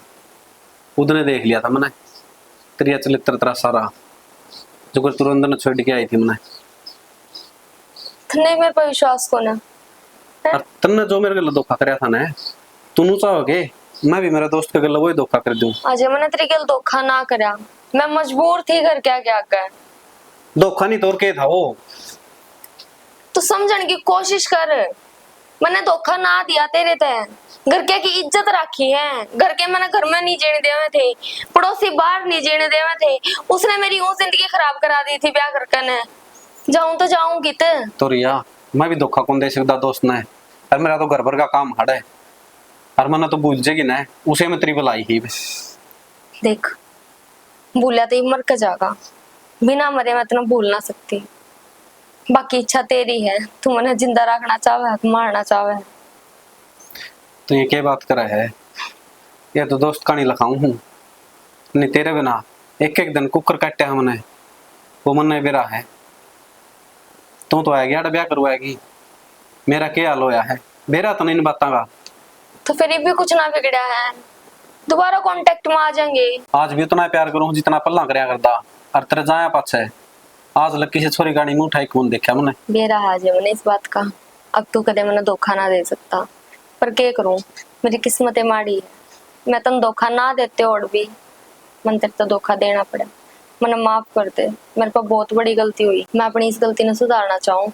उधने देख लिया था मैंने तेरी चलित्र तेरा सारा, जो कर तू रोंदन छोड़ के आई थी मैंने। तने मेरे पर विश्वास को ना, और तन्ने जो मेरे गले धोखा कराया था ना, तू नू चाहोगे मैं भी मेरे दोस्त के गले वही धोखा कर दूं? आज मैंने तेरे गल धोखा ना करा, मैं मजबूर थी घर क्या क्या कर। धोखा नहीं तोड़ के था वो। तू समझने की कोशिश कर, मैंने धोखा ना दिया तेरे ते, घर के की इज्जत रखी है। घर के मैंने घर में नहीं जीने देवे थे, पड़ोसी बाहर नहीं जीने देवे थे। उसने मेरी वो जिंदगी खराब करा दी थी ब्याह करके ने। जाऊं तो जाऊं कित? तो रिया, मैं भी धोखा कौन दे सकता दोस्त ने? और मेरा तो घर भर का काम हड़ है, और मैंने तो भूल जाएगी ना, उसे मैं तेरी बुलाई ही। देख, भूलिया तो मर के जागा, बिना मरे मैं तेना भूल ना सकती। बाकी इच्छा तेरी है, तू मैंने जिंदा रखना चाहे मारना चाहे। तो ये क्या बात करा है? ये तो दोस्त का नहीं लखाऊं हूँ, नहीं तेरे बिना एक एक दिन कुकर काटे हमने, वो मन ने बेरा है। तू तो आएगी ब्याह करवाएगी, मेरा क्या हाल होया है? बेरा तो नहीं बतागा। तो फिर भी कुछ ना बिगड़ा है, दोबारा कांटेक्ट में आ जाएंगे। आज भी उतना प्यार करूं जितना पल्ला करया करदा, और तेरे जाया पाछे आज लक्की से छोरी गाड़ी मुंह उठाई कौन देखा मैंने? बेरा हाज है मैंने इस बात का, अब तू कदे मैंने धोखा ना दे सकता, पर क्या करूं, मेरी किस्मत माड़ी है। मैं तन धोखा ना देते और भी मन तेरे तो धोखा देना पड़ा। मैंने माफ कर दे, मेरे पर बहुत बड़ी गलती हुई, मैं अपनी इस गलती ने सुधारना चाहूँ।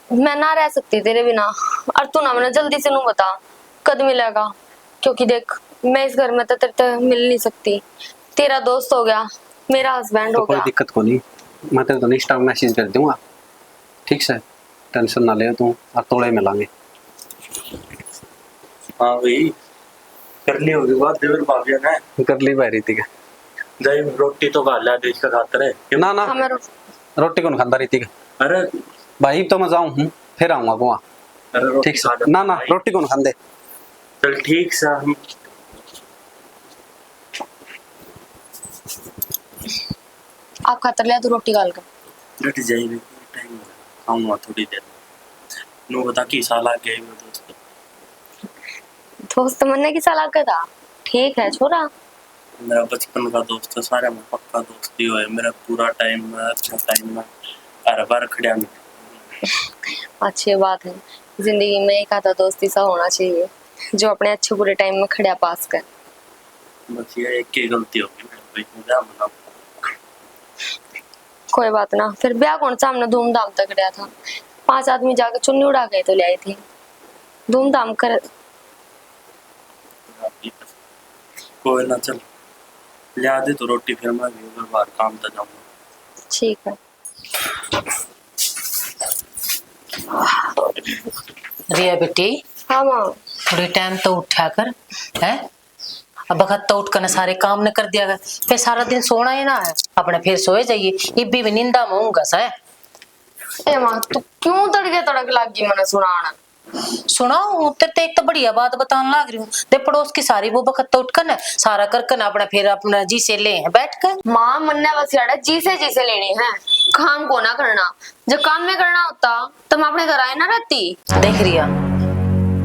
मैं ना रह सकती तेरे बिना, और तू ना मैंने जल्दी से नू बता कद मिलेगा, क्योंकि देख मैं इस घर में तो तेरे तो मिल नहीं सकती। तेरा दोस्त हो गया, मेरा हस्बैंड तो हो कोई गया। दिक्कत को नहीं, मैं तेरे तो इंस्टा मैसेज कर दूंगा, ठीक से टेंशन ना ले तू, और तोड़े मिलांगे। हाँ भाई, कर ली होगी बात देवर भाभी ने। कर ली भाई रीति का जाई रोटी तो खा लिया देश का खातर है ना ना, हाँ, मैं रोटी कौन खांदा रीति का? अरे भाई तो मैं जाऊं हूँ, फिर आऊंगा गोवा, अरे रोटी ठीक से। खा ले ना ना, भाई। रोटी कौन खांदे? चल ठीक से हम आप खातर लिया तो रोटी गाल कर घट जाएगी, टाइम खाऊंगा थोड़ी देर। नो बता की साल आ गए वो दोस्त। दोस्त मनने की सलाह का था, ठीक है छोरा। मेरा बचपन का दोस्त है, सारे में पक्का दोस्त ही है मेरा, पूरा टाइम में अच्छा टाइम में हर बार खड़ा में। अच्छी बात है, जिंदगी में एक आधा दोस्त ऐसा होना चाहिए जो अपने अच्छे बुरे टाइम में खड़ा पास कर। बस ये एक की गलती होगी मेरे भाई, मुझे मना। कोई बात ना, फिर ब्याह कौन सा हमने धूमधाम तक गया था, 5 आदमी जाकर चुन्नी उड़ा गए तो ले आई थी, धूमधाम कर। कोई ना, चल ले आ दे तो रोटी, फिर मैं भी उधर बाहर काम तो जाऊंगा। ठीक है। रिया बेटी, हाँ माँ। थोड़ी टाइम तो उठा कर है। अब वक्त तो उठ कर सारे काम न कर दिया कर, फिर सारा दिन सोना ही ना है, अपने फिर सोए जाइए। ये भी निंदा में होऊंगा सा ए माँ तू क्यों तड़के तड़क लागी मैंने सुनाना। सुनाओ तेरे ते एक तो बढ़िया बात बताने लग रही हूँ। ते पड़ोस की सारी वो वक्त तो उठ कर न सारा कर कर अपना फिर अपना जी से ले बैठ कर। माँ मन्ने बस यार जी से लेने हैं, काम को ना करना। जब काम में करना होता तो मैं अपने घर आए ना रहती। देख रिया,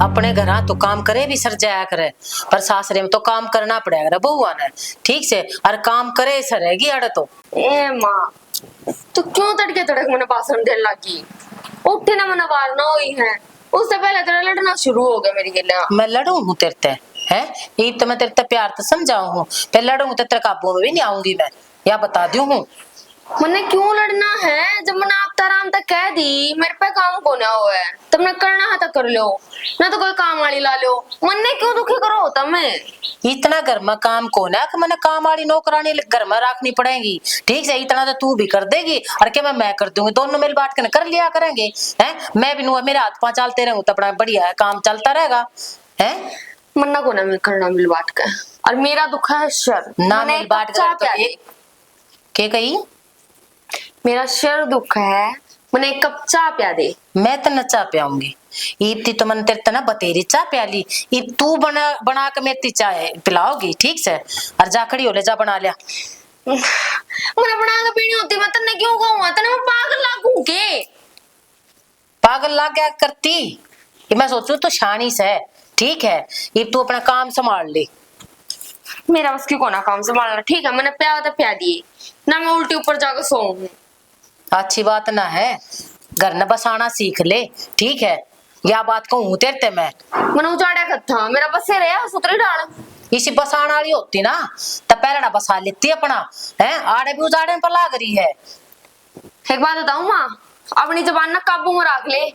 अपने घर तो काम करे भी सर जाया करे, पर सासरे में तो काम करना पड़ेगा बहुआ ने, ठीक से। और काम करे सर रहेगी अड़ तो। ए माँ तू क्यों तड़के तड़क मैंने भाषण देने लगी। उठे ना मैंने वारना हुई है, उससे पहले तेरा लड़ना शुरू हो गया मेरी गिल्ला। मैं लड़ू हूँ तेरे ते है, ये तो मैं तेरे ते प्यार तो समझाऊ हूँ, फिर लड़ूंगी तो तेरे काबू में भी नहीं आऊंगी मैं, या बता दू हूँ। मैंने क्यों लड़ना है, जब मैंने आप आराम तक कह दी मेरे पे काम को ना हुआ है, तब मैं करना है तो कर लो, ना तो कोई काम वाली ला लो। मन्ने क्यों दुखी करो होता मैं। इतना घर में काम को ना कि मैंने काम वाली नौकरानी घर में रखनी पड़ेगी, ठीक है। इतना तो तू भी कर देगी और क्या मैं कर दूंगी, दोनों मिल बांट कर लिया करेंगे हैं। मैं भी नुआ मेरे हाथ पांव चलते रहूं तो अपना बढ़िया है, काम चलता रहेगा है। मन्ना को ना मैं करना मिल बांट कर, और मेरा दुख है सर ना मिल बांट कर के कही मेरा सर दुख है, मैंने एक कप चाय पिया दे। मैं तो न चाह पियाऊंगी, इतनी तो मन तेरे तना बतेरी चाह प्याली, ये तू बना के मेरी चाय पिलाओगी, ठीक से। और जा खड़ी हो ले, जा बना लिया। मैंने बना के पीनी होती, मैं तन्ने क्यों कहूंगा, तन्ने मैं पागल लागू के। पागल लाग क्या करती, ये मैं सोचू तो शानी से, ठीक है। ये तू अपना काम संभाल ले। मेरा बस की कोना काम संभालना, ठीक है। मैंने प्या तो प्या दिए ना, मैं उल्टी ऊपर जाकर सोऊंगी। अच्छी बात ना है, घर न बसाना सीख ले, ठीक है। या बात कहूँ तेरे ते मैंने उजाड़ा कथा मेरा बसे रहा सुतरी डाल। इसी बसाने वाली होती ना तो पहले बसा लेती अपना है, आड़े भी उजाड़े पर लाग रही है। एक बात बताऊं माँ, अपनी जबान ना काबू में रख ले,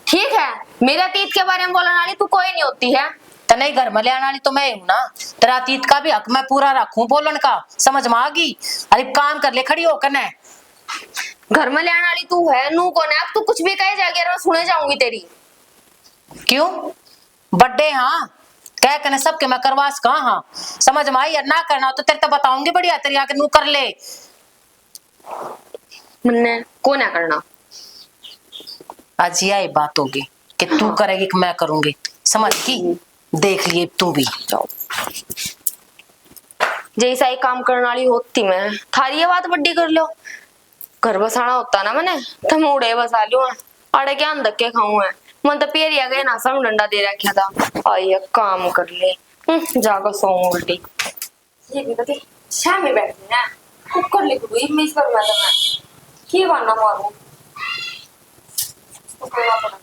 ठीक है। मेरे अतीत के बारे में बोलने वाली तू कोई नहीं होती है। तो नहीं घर में ले आने वाली तो मैं हूं ना, तेरा अतीत का भी हक मैं पूरा रखूं बोलन का, समझ में आ गई। अरे काम कर ले खड़ी होकर न, घर में ले आने वाली तू है, नू कौन है। अब तू कुछ भी कहे जाएगी मैं सुने जाऊंगी तेरी। क्यों बड्डे हाँ कह कर सबके मैं करवास कहा हाँ, समझ में आई। ना करना तो तेरे तो बताऊंगी बढ़िया तेरी आके नू कर ले। मन्ने को ना करना, आज यही बात होगी कि तू करेगी कि मैं करूंगी, समझ की। देख लिए तू भी जाओ। जैसा ही काम करने वाली होती मैं, थारी ये बात बड्डी कर लो। घर बसाना होता ना मैंने तो मैं उड़े बसा लियो, आड़े क्या धक्के खाऊं है। मन तो पेरिया गए ना सब डंडा दे रखा था, आइए काम कर ले जाकर सो उल्टी। ये भी कभी शाम में बैठनी ना कुकर लिख दो, ये मिस करूंगा तो मैं की बनना मारूं उसको ना पड़ेगा।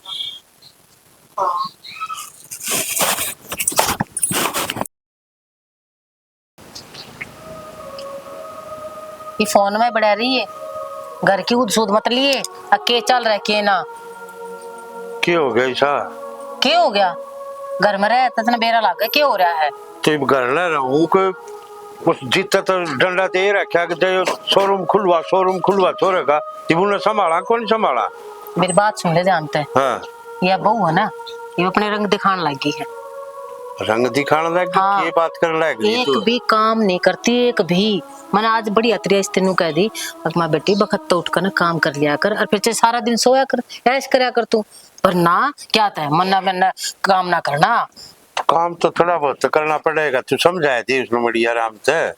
हाँ ये फोन में बढ़ा रही है, घर की उद सूद मत लिए अके चल रहा के ना। क्या हो गया ऐसा? क्या हो गया, घर में रहे तो बेरा लग गया, क्या हो रहा है। तो घर न रहूं कि उस जितना तो डंडा दे रखा कि शोरूम खुलवा छोरे का इबुने संभाला कौन संभाला। मेरी बात सुन ले जानते हैं, हाँ यह बहू है ना, ये अपने रंग दिखाने लगी है। रंग दिखाने लगी हाँ, ये बात करने लगी एक भी काम नहीं करती, एक भी। मैंने आज बड़ी अतरिया इस तेनू कह दी माँ बेटी बखत तो उठकर ना काम कर लिया कर, और फिर सारा दिन सोया कर, ऐश करया कर तू। पर ना क्या था मन्ना मन्ना काम ना करना। काम तो थोड़ा बहुत तो करना पड़ेगा, तू समझाए थी उसने बड़ी आराम से।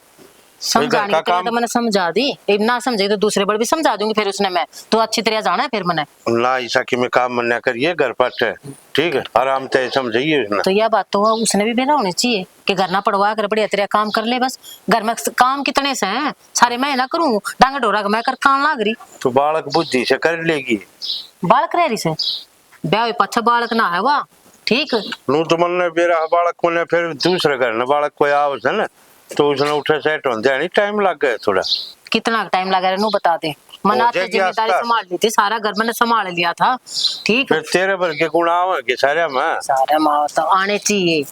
समझानी तेरे तो मैंने समझा दी, अब ना समझे तो दूसरे बार भी समझा दूंगी फिर उसने। मैं तो अच्छी तरह जाना है फिर मैंने ना ऐसा कि मैं काम मना करिए घर पर, ठीक है आराम से समझिए उसने। तो यह बात तो उसने भी बेरा होनी चाहिए कि घर ना पड़वा कर बढ़िया तरह काम कर ले। बस घर में काम कितने से हैं, सारे मैं ना करूँ, डांगा डोरा मैं कर काम लाग रही। तो बालक बुद्धि से कर लेगी। बालक रह रही से ब्याह पच्छा बालक ना है वाह, ठीक नू तो मन बेरा बालक को ने फिर दूसरे घर न बालक कोई आवस है ना, तो उसने उठे सेट होने नहीं टाइम लग गया थोड़ा। कितना टाइम लगा नू बता दे। मना तो जिम्मेदारी संभाल ली थी, सारा घर मैंने संभाल लिया था, ठीक। फिर तेरे भर के गुण आवे सारे में, सारे माँ तो आने चाहिए।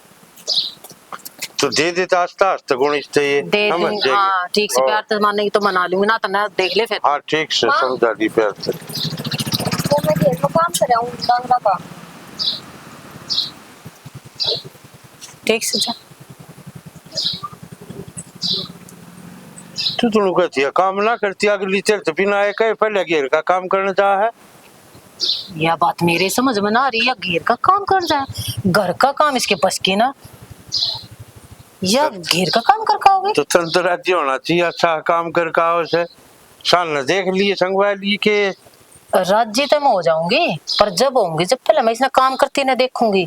तो दे देता आस्ता आस्ता गुण इससे दे दूं, हाँ ठीक से प्यार तो मानेगी तो मना लूंगी, ना तो ना देख ले फिर। हाँ ठीक से समझा दी प्यार से। तो मैं घेर में काम कर रहा हूँ डांगरा का। ठीक से जा। तू तो कहती है काम ना करती, अगली तेरे तो बिना आए कहे पहले घेर का काम करना चाह है। यह बात मेरे समझ में ना आ रही है, घेर का काम कर जाए, घर का काम इसके बस की ना, या घेर का काम कर खाओगे? तो चल तो राज्य होना चाहिए, अच्छा काम कर का से साल न देख लिए संगवा लिए के राज्य तो मैं हो जाऊंगी, पर जब होंगी जब पहले मैं इसने काम करती ना देखूंगी।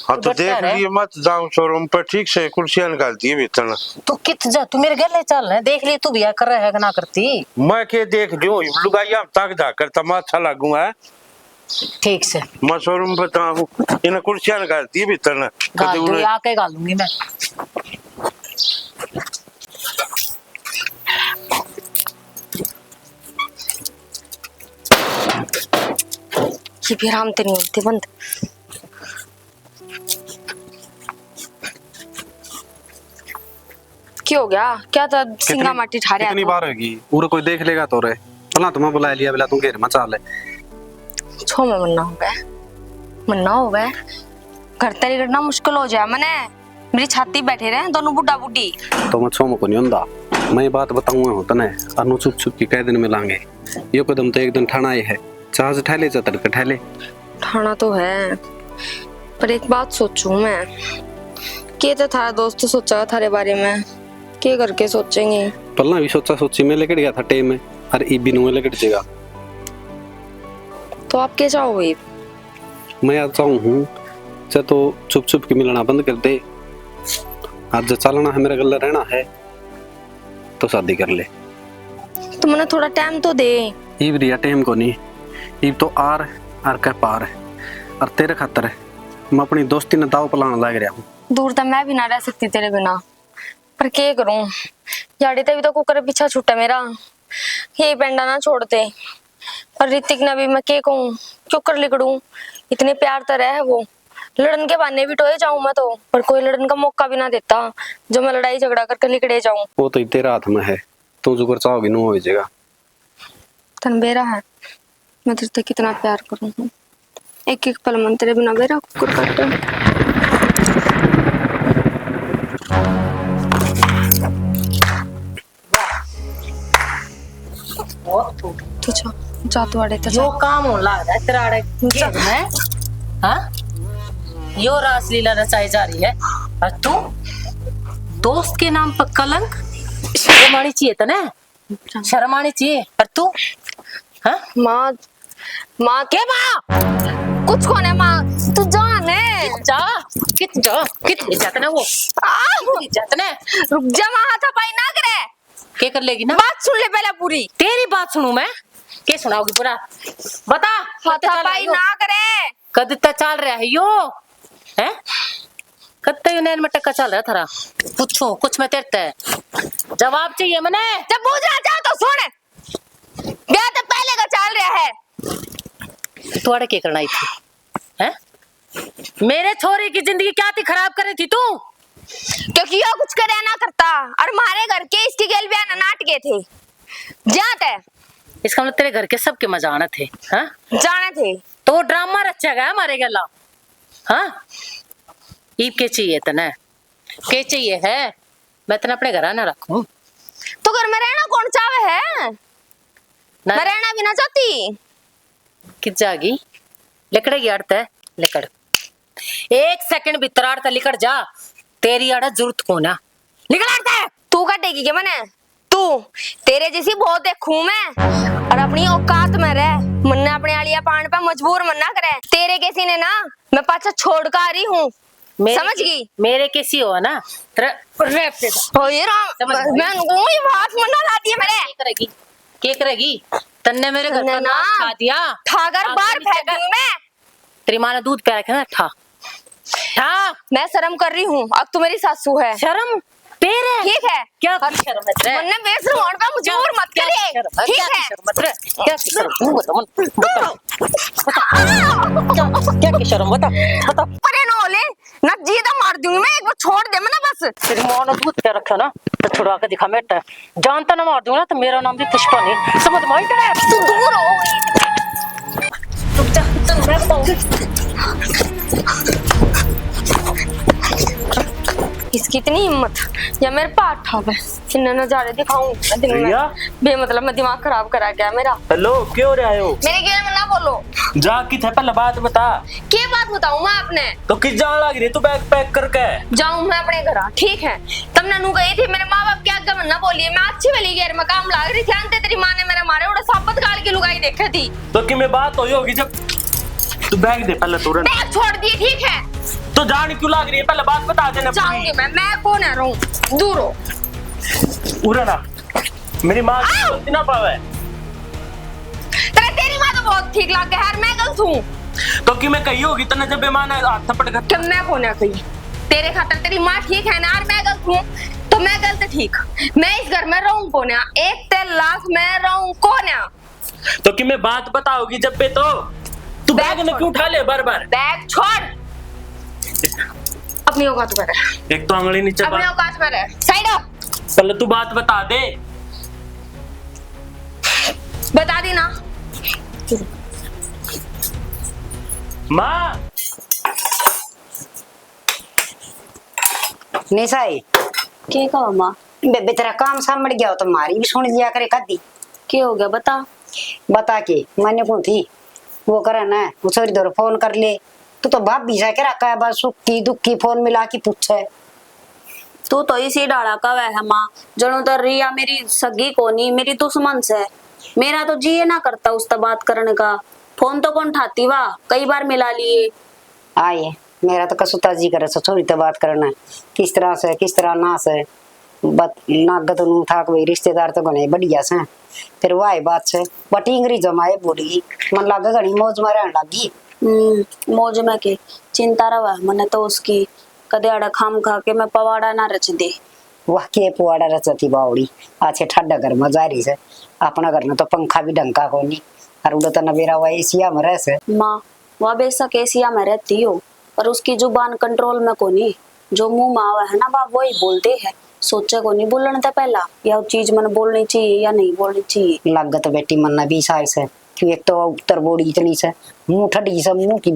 हाँ तो बच्चा देख है। लिए मत जाऊं शोरूम पर, ठीक से कुर्सियां निकालती है भीतर। तू कित जा, तू मेरे घर ले चल रहा है, देख लिए तू भी कर रहा है कि ना करती। मैं के देख लियो लुगाइया तक जा करता मैं अच्छा लगूंगा। ठीक से मैं शोरूम पर हूँ, इन्हें कुर्सियां निकालती है भीतर ना गाल दूंगी, आके गाल दूंगी मैं। ये भी आराम तो नहीं होते बंद। क्या हो गया? क्या था सिंगा माटी ठा रहा कितनी बार होगी पूरा कोई देख लेगा तो रे भला तुम्हें बुला लिया बेला तू घेर मचा ले छो में मन्ना हो गए घर तरी करना मुश्किल हो जाए मने। मेरी छाती बैठे रहे दोनों बुढ़ा बुढ़ी। तो मैं छो में को नहीं होंदा। मैं ये बात बताऊंगा हो तने अनु चुप चुप की कई दिन मिलांगे। ये कदम तो एक दिन ठाना ही है, जहाज ठहले चतर के ठहले। ठाना तो है, पर एक बात सोचूं मैं, के तो थारा दोस्त तो सोचा थारे बारे में, के करके सोचेंगे? पलना भी सोचा सोची में लेकर गया था टेम में, और ई भी नुए लेकर जेगा। तो आप क्या चाहोगे? मैं आज चाहूँ हूँ चाहे तो चुप चुप के मिलना बंद कर दे, आज चलना है मेरे गले रहना है तो शादी कर ले। तो मैंने थोड़ा टाइम तो दे। ईब रिया टाइम को नहीं, ईब तो आर का पार है, और तेरे खातर मैं अपनी दोस्ती ने दाव पलाने लग रहा हूँ। दूर तक मैं भी ना रह सकती तेरे बिना, पर क्या करूं, याड़ी तभी तो कुकर पीछा छूटा मेरा, ये पेंडा ना छोड़ते। और ऋतिक ने भी मैं क्या कहूं, क्यों कर लिकड़ू, इतने प्यार तो रहे वो, लड़न के बहाने भी टोए जाऊं मैं तो, पर कोई लड़न का मौका भी ना देता जो मैं लड़ाई झगड़ा करके लिकड़े जाऊं। वो तो तेरे हाथ में है, तू जो कर चाहोगी नो हो जाएगा। तन बेरा है, मैं तुझसे कितना प्यार करूं, एक एक पल मन तेरे बिना बेरा कुकर काटे। तू जा तू आड़े तो जो काम हो लग रहा है तेरा आड़े घेर में, हाँ यो रासलीला रचाई जा रही है, और तू दोस्त के नाम पर कलंक, शर्म आनी चाहिए तने, शर्म आनी चाहिए। और तू हाँ माँ के माँ कुछ कौन है माँ, तू जान है जा कितनी जात ना वो कितनी जात ना, रुक जा माँ, हाथापाई ना करे। क्या कर लेगी ना, बात सुन ले पहले पूरी। तेरी बात सुनू मैं, क्या सुनाओगी पूरा बता। हाथापाई ना करे। कद तक चल रहा है यो है, कद तक नैन में टक्का चल रहा थारा, पूछो कुछ मैं तेरते जवाब चाहिए मने। जब पूछना चाहो तो सुन, ब्याह तो पहले का चल रहा है। तू आड़े क्या करना आई थी, हैं? मेरे छोरे की जिंदगी क्या थी खराब कर रही थी तू? क्योंकि यो कुछ करे ना करता, और हमारे घर के इसकी गेल ब्याह नाटके थे जाते, इसका मतलब तेरे घर के सबके मजा आने थे, हाँ? जाने थे तो वो ड्रामा रचा गया हमारे गला, हाँ? ईब के चाहिए तने, के चाहिए है मैं तने अपने घर आना रखूं? तो घर में रहना कौन चाहे है, मैं रहना भी ना चाहती। कित जागी लिकड़ेगी अड़ते लिकड़, एक सेकंड भीतर अड़ते लिकड़ जा, तेरी अड़ा जरूरत को ना निकल अड़ते। तू कटेगी क्या मने, तू तेरे जैसी बहुत देखूं मैं, और अपनी औकात में रह, मन्ने अपने आलिया पान पे मजबूर मन्ना करे। तेरे किसी ने ना मैं पाछा छोड़ कर आ रही हूँ, समझ गई? मेरे कैसी हो ना हो ये राम, मैं उनको ये बात मन्ना लाती है मेरे। क्या करेगी तन्ने मेरे घर पर ना खा दिया, ठाकर बाहर फेंक दूं मैं। तेरी माँ ने दूध पिया रखा ना, ठा मैं शर्म कर रही हूँ, अब तू मेरी सासू है। शर्म तेरे ठीक है, क्या शर्म है मन्ने बेशर्म होने पे मजबूर मत करे, ठीक है? क्या शर्म क्या शर्म बता बता। परे न होले ना, जीदा मार दूंगी मैं, एक बार छोड़ दे मैं ना बस। तेरी माँ ने दूध पिया रखा ना तो छुड़वा के दिखा मेटा, जानता ना मार दूंगा ना तो मेरा नाम भी पुष्पा नहीं, समझ में आई? तू दूर हो, रुक जा, मैं बताऊंगी। इसकी इतनी हिम्मत या मेरे पास ठावे इन्हें नजारे दिखाऊं दिन में रिया? बेमतलब में दिमाग खराब करा गया मेरा। हेलो क्यों रहे हो? मेरे गेम में ना बोलो। जा की थे पहले बात बता। क्या बात बताऊं मैं आपने? तो किस जान लग रही तू बैग पैक करके? जाऊं मैं अपने घर, ठीक है? तब ननू गई थी, मेरे माँ बाप क्या आज्ञा मन्ना बोलिए, मैं अच्छी वाली गेर में काम लाग रही थी, अंते तेरी माँ ने मेरे मारे उड़ा साबत गाल की लुगाई देखी थी। तो कि मैं बात हुई होगी जब तू बैग दे पहले तुरंत। बैग छोड़ दिए, ठीक है? तो जान क्यों लग रही है पहले बात बता देना। जाऊंगी मैं कौन है रहूं, दूर हो। उरे ना मेरी माँ गलती ना पावे। तेरी माँ तो बहुत ठीक लग गया यार, मैं गलत हूँ। तो कि मैं कही होगी तने जब बेमान हाथ थप्पड़ कर। कि मैं कौन है कही? तेरे खातर तेरी माँ ठीक है ना यार, मैं गलत हूँ तो मैं गलत ठीक। मैं इस घर में रहूं कौन है? एक तेल लाख मैं रहूं कौन है? तो कि मैं बात बताओगी जब पे तो तू बैग में क्यों उठा ले बार बार? बैग छोड़, अपनी औकात में रह। एक तो अंगली नीचे अपनी बात। औकात में रह, साइड हो। पहले तू बात बता दे। बता दी ना माँ। निशाई के कहा माँ? बेबे तेरा काम सामड़ गया हो तो मारी भी सुन लिया करे कदी। के हो गया बता। बता के मैंने कौन थी वो करे ना वो छोरी दो फोन कर ले। तू तो बाप भी जाके रखा है बस सुखी दुखी फोन मिला के पूछे। तू तो इसी डाला का वह है माँ, जनो तो रिया मेरी सगी कोनी, मेरी दुश्मन से। मेरा तो जी ना करता उससे बात करने का। फोन तो कौन ठाती वाह, कई बार मिला लिए। आए मेरा तो कसुता जी करे छोरी तो बात करना किस तरह ना से बत नागत नु था कोई रिश्तेदार तो गने बढ़िया से। फिर वाई बात से बटी इंग्री जमाए बोली मन लागे घनी मौज में रहने लगी। मौज में के चिंता रवा मने तो उसकी कदे अड़ा खाम खा के मैं पवाड़ा ना रच दे। वाह के पुआड़ा रचती बावड़ी आछे ठंडा घर में जा रही से। अपना घर में तो पंखा भी ढंका को नहीं और उड़ा तो नबेरा वही एशिया में रह से। माँ वह बेशक एशिया में रहती हो पर उसकी जुबान कंट्रोल में कोनी। जो मुंह में आवा है ना बाप वही बोलते है, सोचे को नहीं बोलने था पहला या चीज मन बोलनी चाहिए या नहीं बोलनी चाहिए। लागत बेटी मन्ना भी साइज है क्यों एक तो उत्तर बोड़ी इतनी से मुंह ठडी से मुंह की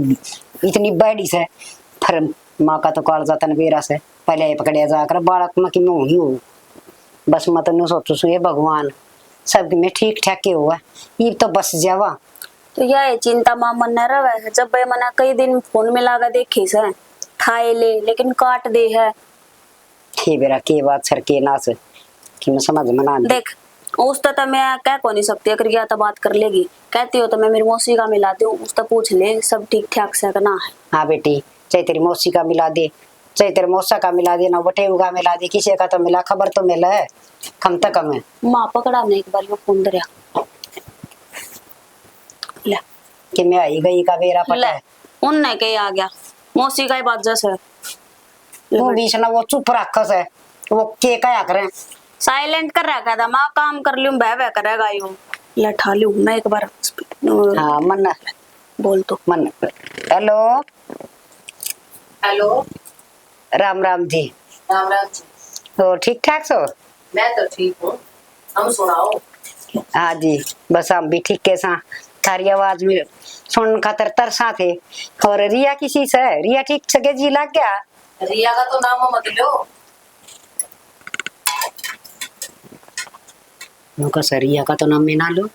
इतनी बैडी से। फिर माँ का तो काल जाता नबेरा से पहले पकड़े जाकर बालक में कि मुंह ही हो बस मत नु सोचू सु ये भगवान सब में ठीक ठाक के हुआ ये तो बस जावा। तो यह चिंता माँ मन न रवे है। जब भाई मना कई दिन फोन में लागा देखी से खाए ले लेकिन काट दे है। हे बेरा के बात सर के नास कि मैं समझ में ना देख उस तो मैं कह को नहीं सकती, अगर गया तो बात कर लेगी। कहती हो तो मैं मेरी मौसी का मिला दूं, उस तो पूछ ले सब ठीक ठाक से करना है। हाँ बेटी चाहे तेरी मौसी का मिला दे चाहे तेरे मौसा का मिला दे ना बटेऊ का मिला दे किसी का तो मिला खबर तो मिला है कम तक कम है। माँ पकड़ा नहीं एक बार में फोन दरिया ले कि मैं आई गई का बेरा पटा ले है। उनने के आ गया मौसी का ही बात जैसे वो बीच ना वो चुप रखस है वो के क्या करे साइलेंट कर रखा था। माँ काम कर लूं बह करेगा यूं ले ठा लूं मैं एक बार। हाँ मन बोल तो मन हेलो हेलो राम राम जी। राम राम जी। तो ठीक ठाक सो? मैं तो ठीक हूँ, हम सुनाओ। हाँ जी बस हम भी ठीक के सा थारी आवाज में सुन खातर तरसा थे। और रिया किसी से रिया ठीक सके जी लग गया? रिया का तो नाम मत लो। उनका सर रिया का तो नाम में ना लो।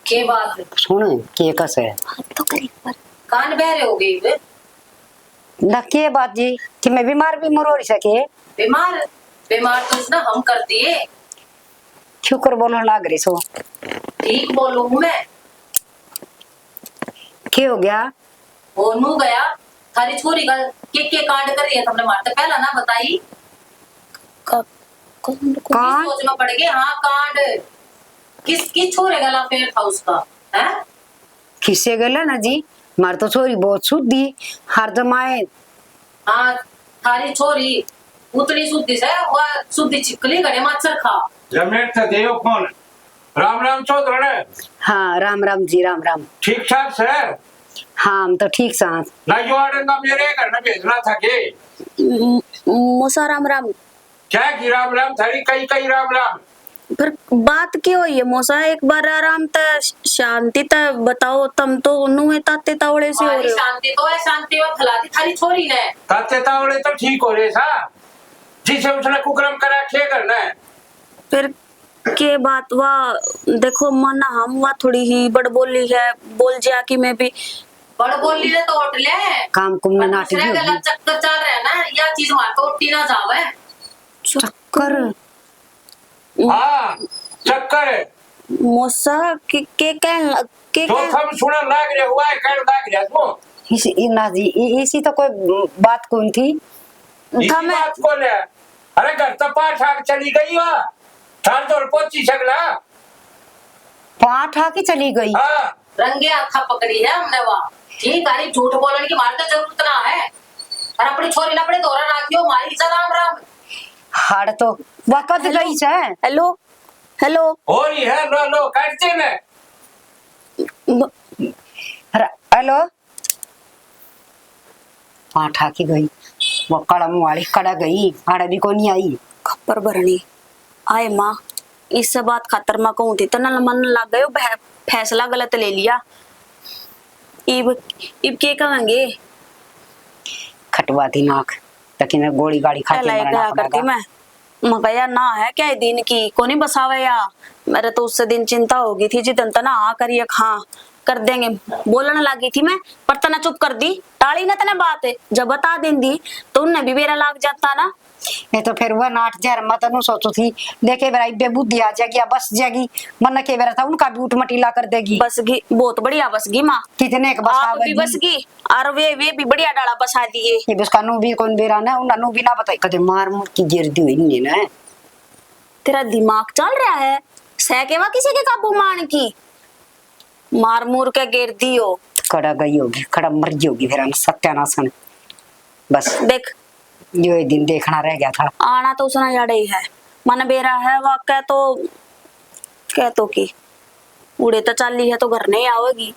के बात है? सुन के कस है तो करी पर कान बहरे हो गई वे? ना के बात जी कि मैं बीमार भी मरोड़ सके। बीमार बीमार तो ना हम कर दिए। क्यों कर बोलो लाग रही सो ठीक बोलूं मैं? क्या हो गया? हो नू गया थारी छोरी का के कांड कर रही है तुमने मारते पहला ना बताई। कौन कौन सोच में पड़ गए। हाँ कांड किस छोरे गला फेर था उसका है? किससे गला ना जी मार तो छोरी बहुत शुद्धि हर जमाए। हाँ थारी छोरी उतनी शुद्धि से वह शुद्धि चिपकली गड़े मच्छर खा जमेट से देव फोन राम राम चौधरी। हाँ राम राम जी राम राम। ठीक ठाक से? हाँ हम तो ठीक साथ ना जो आड़ेगा मेरे घर में भेजना था के मूसा राम राम। क्या की राम राम थारी कई कई राम राम। फिर बात क्या हुई है मौसा? एक बार आराम त शांति त बताओ। तुम तो नुए ताते तावड़े से हो रहे हो। शांति तो है शांति में फैलाती थारी छोरी ने। ताते तावड़े तो ठीक हो रहे सा जिसे उसने कुकर्म करा क्या करना है? फिर के बात हुआ, देखो माना हम वह थोड़ी ही बड़ बोली है, बोल जा कि मैं भी बड़ बोली रे तो होटल है काम कुम में नाटी दूसरे भी गलत चक्कर चल रहा है ना, या चीज मार तो उठी ना जावे। चक्कर हाँ चक्कर है मोसा के तो सब सुना लाग रहा हुआ है, कर लाग रहा तो इसी ना जी इसी तो कोई बात कौन थी इसी था मैं बात को ले। अरे घर तो पाठ आग चली गई वा थार तो पहुंची सकला। पाठ आके चली गई। हाँ रंगे हाथा पकड़ी है हमने वहाँ। ठीक है, झूठ बोलने की मारते जरूरत ना है, और अपनी छोरी ने अपने दोरा राखियो मारी जा राम राम। हाड़ तो वकत गई से। हेलो हेलो हो रही है, लो लो काटते ने। हेलो पाठ आके गई, वो कड़म वाली कड़ा गई, हाड़ भी को नहीं आई। खप्पर भरनी आए माँ, इस बात खातर माँ कहूँ थी तो न मन लग गयो, फैसला गलत ले लिया। इब के कहेंगे खटवा थी नाक, लेकिन गोली गाड़ी खा के मरना क्या करती पड़ेगा। मैं कहा यार ना है क्या दिन की को नहीं बसावे या, मेरे तो उससे दिन चिंता होगी थी जितन तना हाँ करिए हाँ कर देंगे बोलने लगी थी मैं, पर तना चुप कर दी, टाली ना तना बात है, जब बता देंगी तो उन्हें भी मेरा लाग जाता ना। नहीं तो फिर वह नाट जहर मत नु सोचू थी, देखे बेरा बेबुद्धि आ जाएगी, बस जाएगी, मन के बेरा था उनका भी उठ मटीला कर देगी। बस गी बहुत बढ़िया बस गी माँ, कितने एक आप भी बस गी और वे भी बढ़िया डाला बसा दिए। ये बस कानू भी कौन बेरा ना उन्होंने भी ना बताई, कदे मार मुर की गिरदी हुई नहीं ना। तेरा दिमाग चल रहा है सहकेवा किसी के काबू मान की, मार मूर के गिर दियो कड़ा गई होगी, कड़ा मर होगी, फिर सत्यानाशन। बस देख जो ये दिन देखना रह गया था। आना तो उसने याद ही है, मन बेरा है वह कह तो की उड़े तो चाली है तो घर नहीं आवेगी,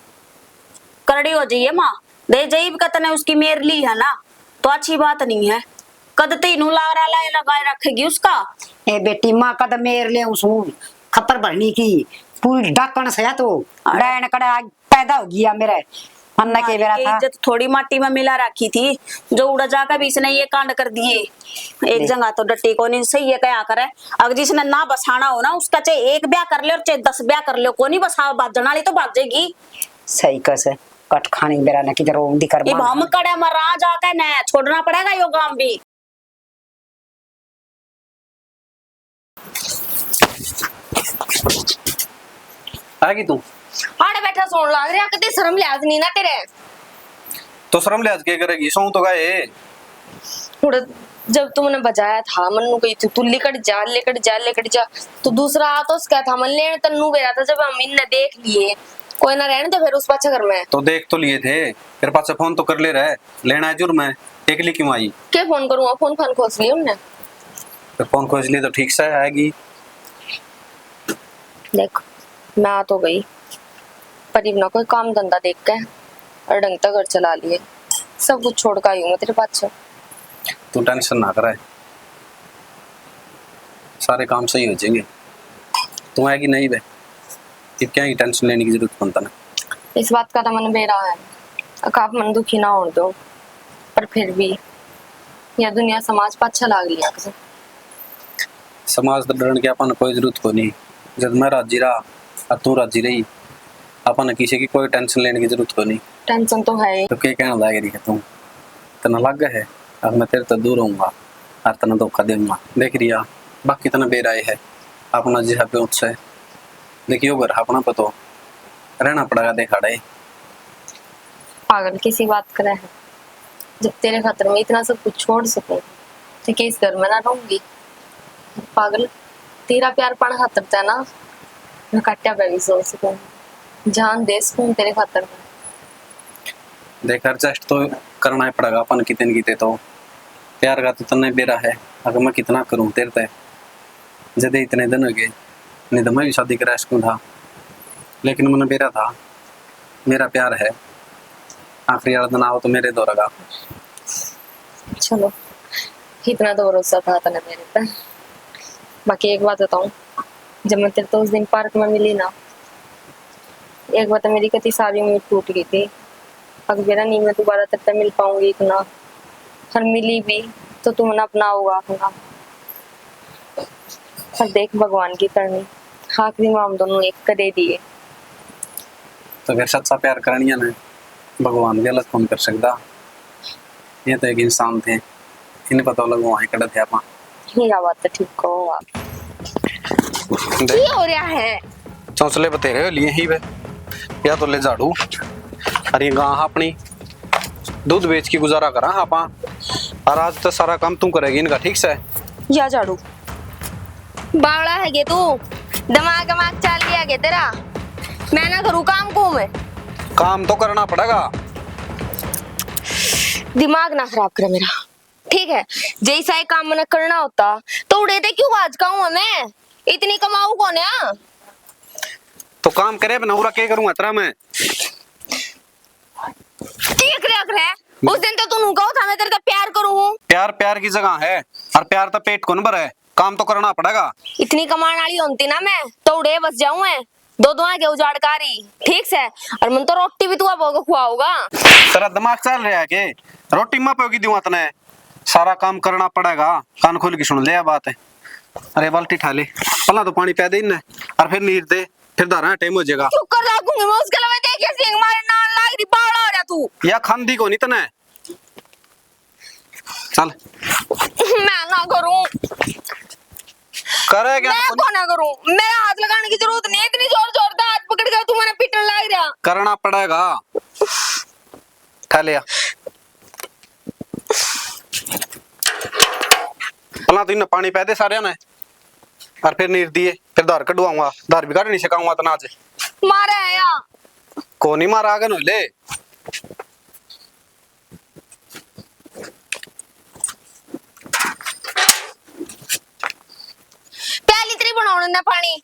करड़ी हो जाइए माँ दे जाइब कतने उसकी मेर ली है ना तो अच्छी बात नहीं है, कद तीनू लारा लाए लगाए रखेगी उसका। ए बेटी माँ कद मेर ले उसू खपर भरनी की पूरी डाकन से तो डैन कड़ा पैदा हो गया मेरे मन के बेरा था। इज्जत थोड़ी माटी में मिला रखी थी, जो उड़ा जाकर भी इसने ये कांड कर दिए। एक जगह तो डट्टी को नहीं सही है क्या करे, अगर जिसने ना बसाना हो ना उसका चाहे एक ब्याह कर ले और चाहे 10 ब्याह कर ले, को नहीं बसा बाजन वाली तो बाजेगी। सही कैसे कट खानी बेरा न की जरो दिकर ये हम कड़े मरा जाके न छोड़ना पड़ेगा यो काम भी। आएगी तू आड़े बैठा सोन लाग रहा, कते शर्म लिहाज नहीं ना तेरे। तो शर्म लिहाज क्या करेगी, सो तो गए उड़ जब तुमने बजाया था मन्नू गई थी तू लेकर जा, तो दूसरा आ तो उसका था मन लेने तन्नू गया था, जब हम इनने देख लिए कोई ना रहने तो फिर उस पाछा घर में तो देख तो लिए थे, फिर पास फोन तो कर ले रहे, लेना है जुर्म है, अकेली क्यों आई? क्या फोन करूँगा, फोन खोज लिया उनने। फिर फोन खोज लिए तो ठीक से आएगी। देख मैं आ तो गई पर इतना कोई काम धंधा देख के और ढंग तक घर चला लिए, सब कुछ छोड़ कर आई हूँ तेरे पास। तू टेंशन ना करे, सारे काम सही हो जाएंगे। तू आएगी नहीं बे, फिर क्या ही टेंशन लेने की जरूरत बनता ना। इस बात का तो मन बेरा है, आप मन दुखी ना हो दो, पर फिर भी यह दुनिया समाज पर अच्छा लाग लिया। समाज तो डरने की अपन कोई जरूरत को नहीं, जब मैं राजी रहा और तू राजी रही, अपन किसी की कोई टेंशन लेने की जरूरत को नहीं। टेंशन तो है तो क्या कहना लग रही है तुम, तना लग है अब मैं तेरे तो दूर रहूंगा और तना धोखा दूंगा, देख रिया बाकी तना बेराए है अपना जिहा पे उत्साह देखियो घर अपना पतो रहना पड़ेगा देखाड़े। पागल किसी बात करे है, जब तेरे खातर में इतना सब कुछ छोड़ सकूं तो क्या इस घर में ना रहूंगी। पागल तेरा प्यार पड़ खातर था ना, मैं कट्टा पे भी सो सकूं, जान दे सकूं तेरे खातर में। देख एडजस्ट तो करना ही पड़ेगा अपन कितने किते, तो प्यार का तो तन्ने बेरा है, अगर मैं कितना करूं तेरे ते जदे इतने दिन हो गए, नहीं तो मैं भी शादी करा सकूं था, लेकिन मन बेरा था मेरा प्यार है, आखिरी वाला दिन आओ तो मेरे दौड़ेगा। चलो इतना तो भरोसा था तने मेरे पे। बाकी एक बात बताऊं, जब मैं तेरे तो उस दिन पार्क में मिली ना, एक बात मेरी कति सारी उम्मीद टूट गई थी, अगर मेरा नहीं मैं दोबारा तेरे से मिल पाऊंगी इतना, और मिली भी तो तुम ना अपना होगा अपना, पर देख भगवान की करनी, आखिरी में हम दोनों एक कर दे दिए। तो फिर सच्चा प्यार करनिया ने भगवान भी अलग कौन कर सकता। ये तो एक इंसान थे, इन्हें पता लगा वहां खड़े थे आप। ये बात तो ठीक हो आप। ये हो रहा है चौंसले बतेरे हो लिए ही वे, या तो ले झाड़ू। अरे गां अपनी दूध बेच के गुजारा करा आपा, और आज तो सारा काम तू करेगी इनका, ठीक से। या झाड़ू बावड़ा है गे तू, दिमाग दिमाग चाल लिया गे तेरा। मैं ना करूँ काम को, मैं काम तो करना पड़ेगा। दिमाग ना खराब करे मेरा, ठीक है। जैसा ही काम मैंने करना होता तो उड़े थे क्यों आज का हूँ मैं, इतनी कमाऊ कौन है। तो काम करे बना उरा क्या करूंगा तेरा मैं। ठीक रख रहे उस दिन तो तू कहो था मैं तेरे से प्यार करूँ। प्यार प्यार की जगह है, और प्यार तो पेट को न भरे, काम तो करना पड़ेगा। इतनी कमाने वाली होती ना मैं तो उड़े बस जाऊं मैं, दो दो आगे उजाड़ कारी, ठीक से। और मन तो रोटी भी तू अब खुआऊगा। तेरा दिमाग चल रहा है के रोटी माँ पे दूंगा तने, सारा काम करना पड़ेगा। कान खोल के सुन ले बात है। अरे बाल्टी ठा ले, पहला तो पानी पै दे इन्हें, और फिर नीर दे, फिर धारा टाइम हो जाएगा। चुप कर लागूंगी मैं उसके अलावा, देख सिंह मारे नाल लाग दी बावड़ा हो रहा तू। या खांदी को नहीं तने, चल। मैं ना करूं, करेगा मैं को ना करूं, मेरा हाथ लगाने की जरूरत नहीं है। इतनी जोर जोर से हाथ पकड़ के तू मैंने पीटने लग रहा। करना पड़ेगा, ठा लिया। पहला तो इन्हें पानी पै दे सारे ने, और फिर नीर दिए, फिर धार कटवाऊंगा। धार भी काट नहीं सकाऊंगा तना आज। मारे है या को नहीं मारा आगे ले। पहली तरी बनाने ना पानी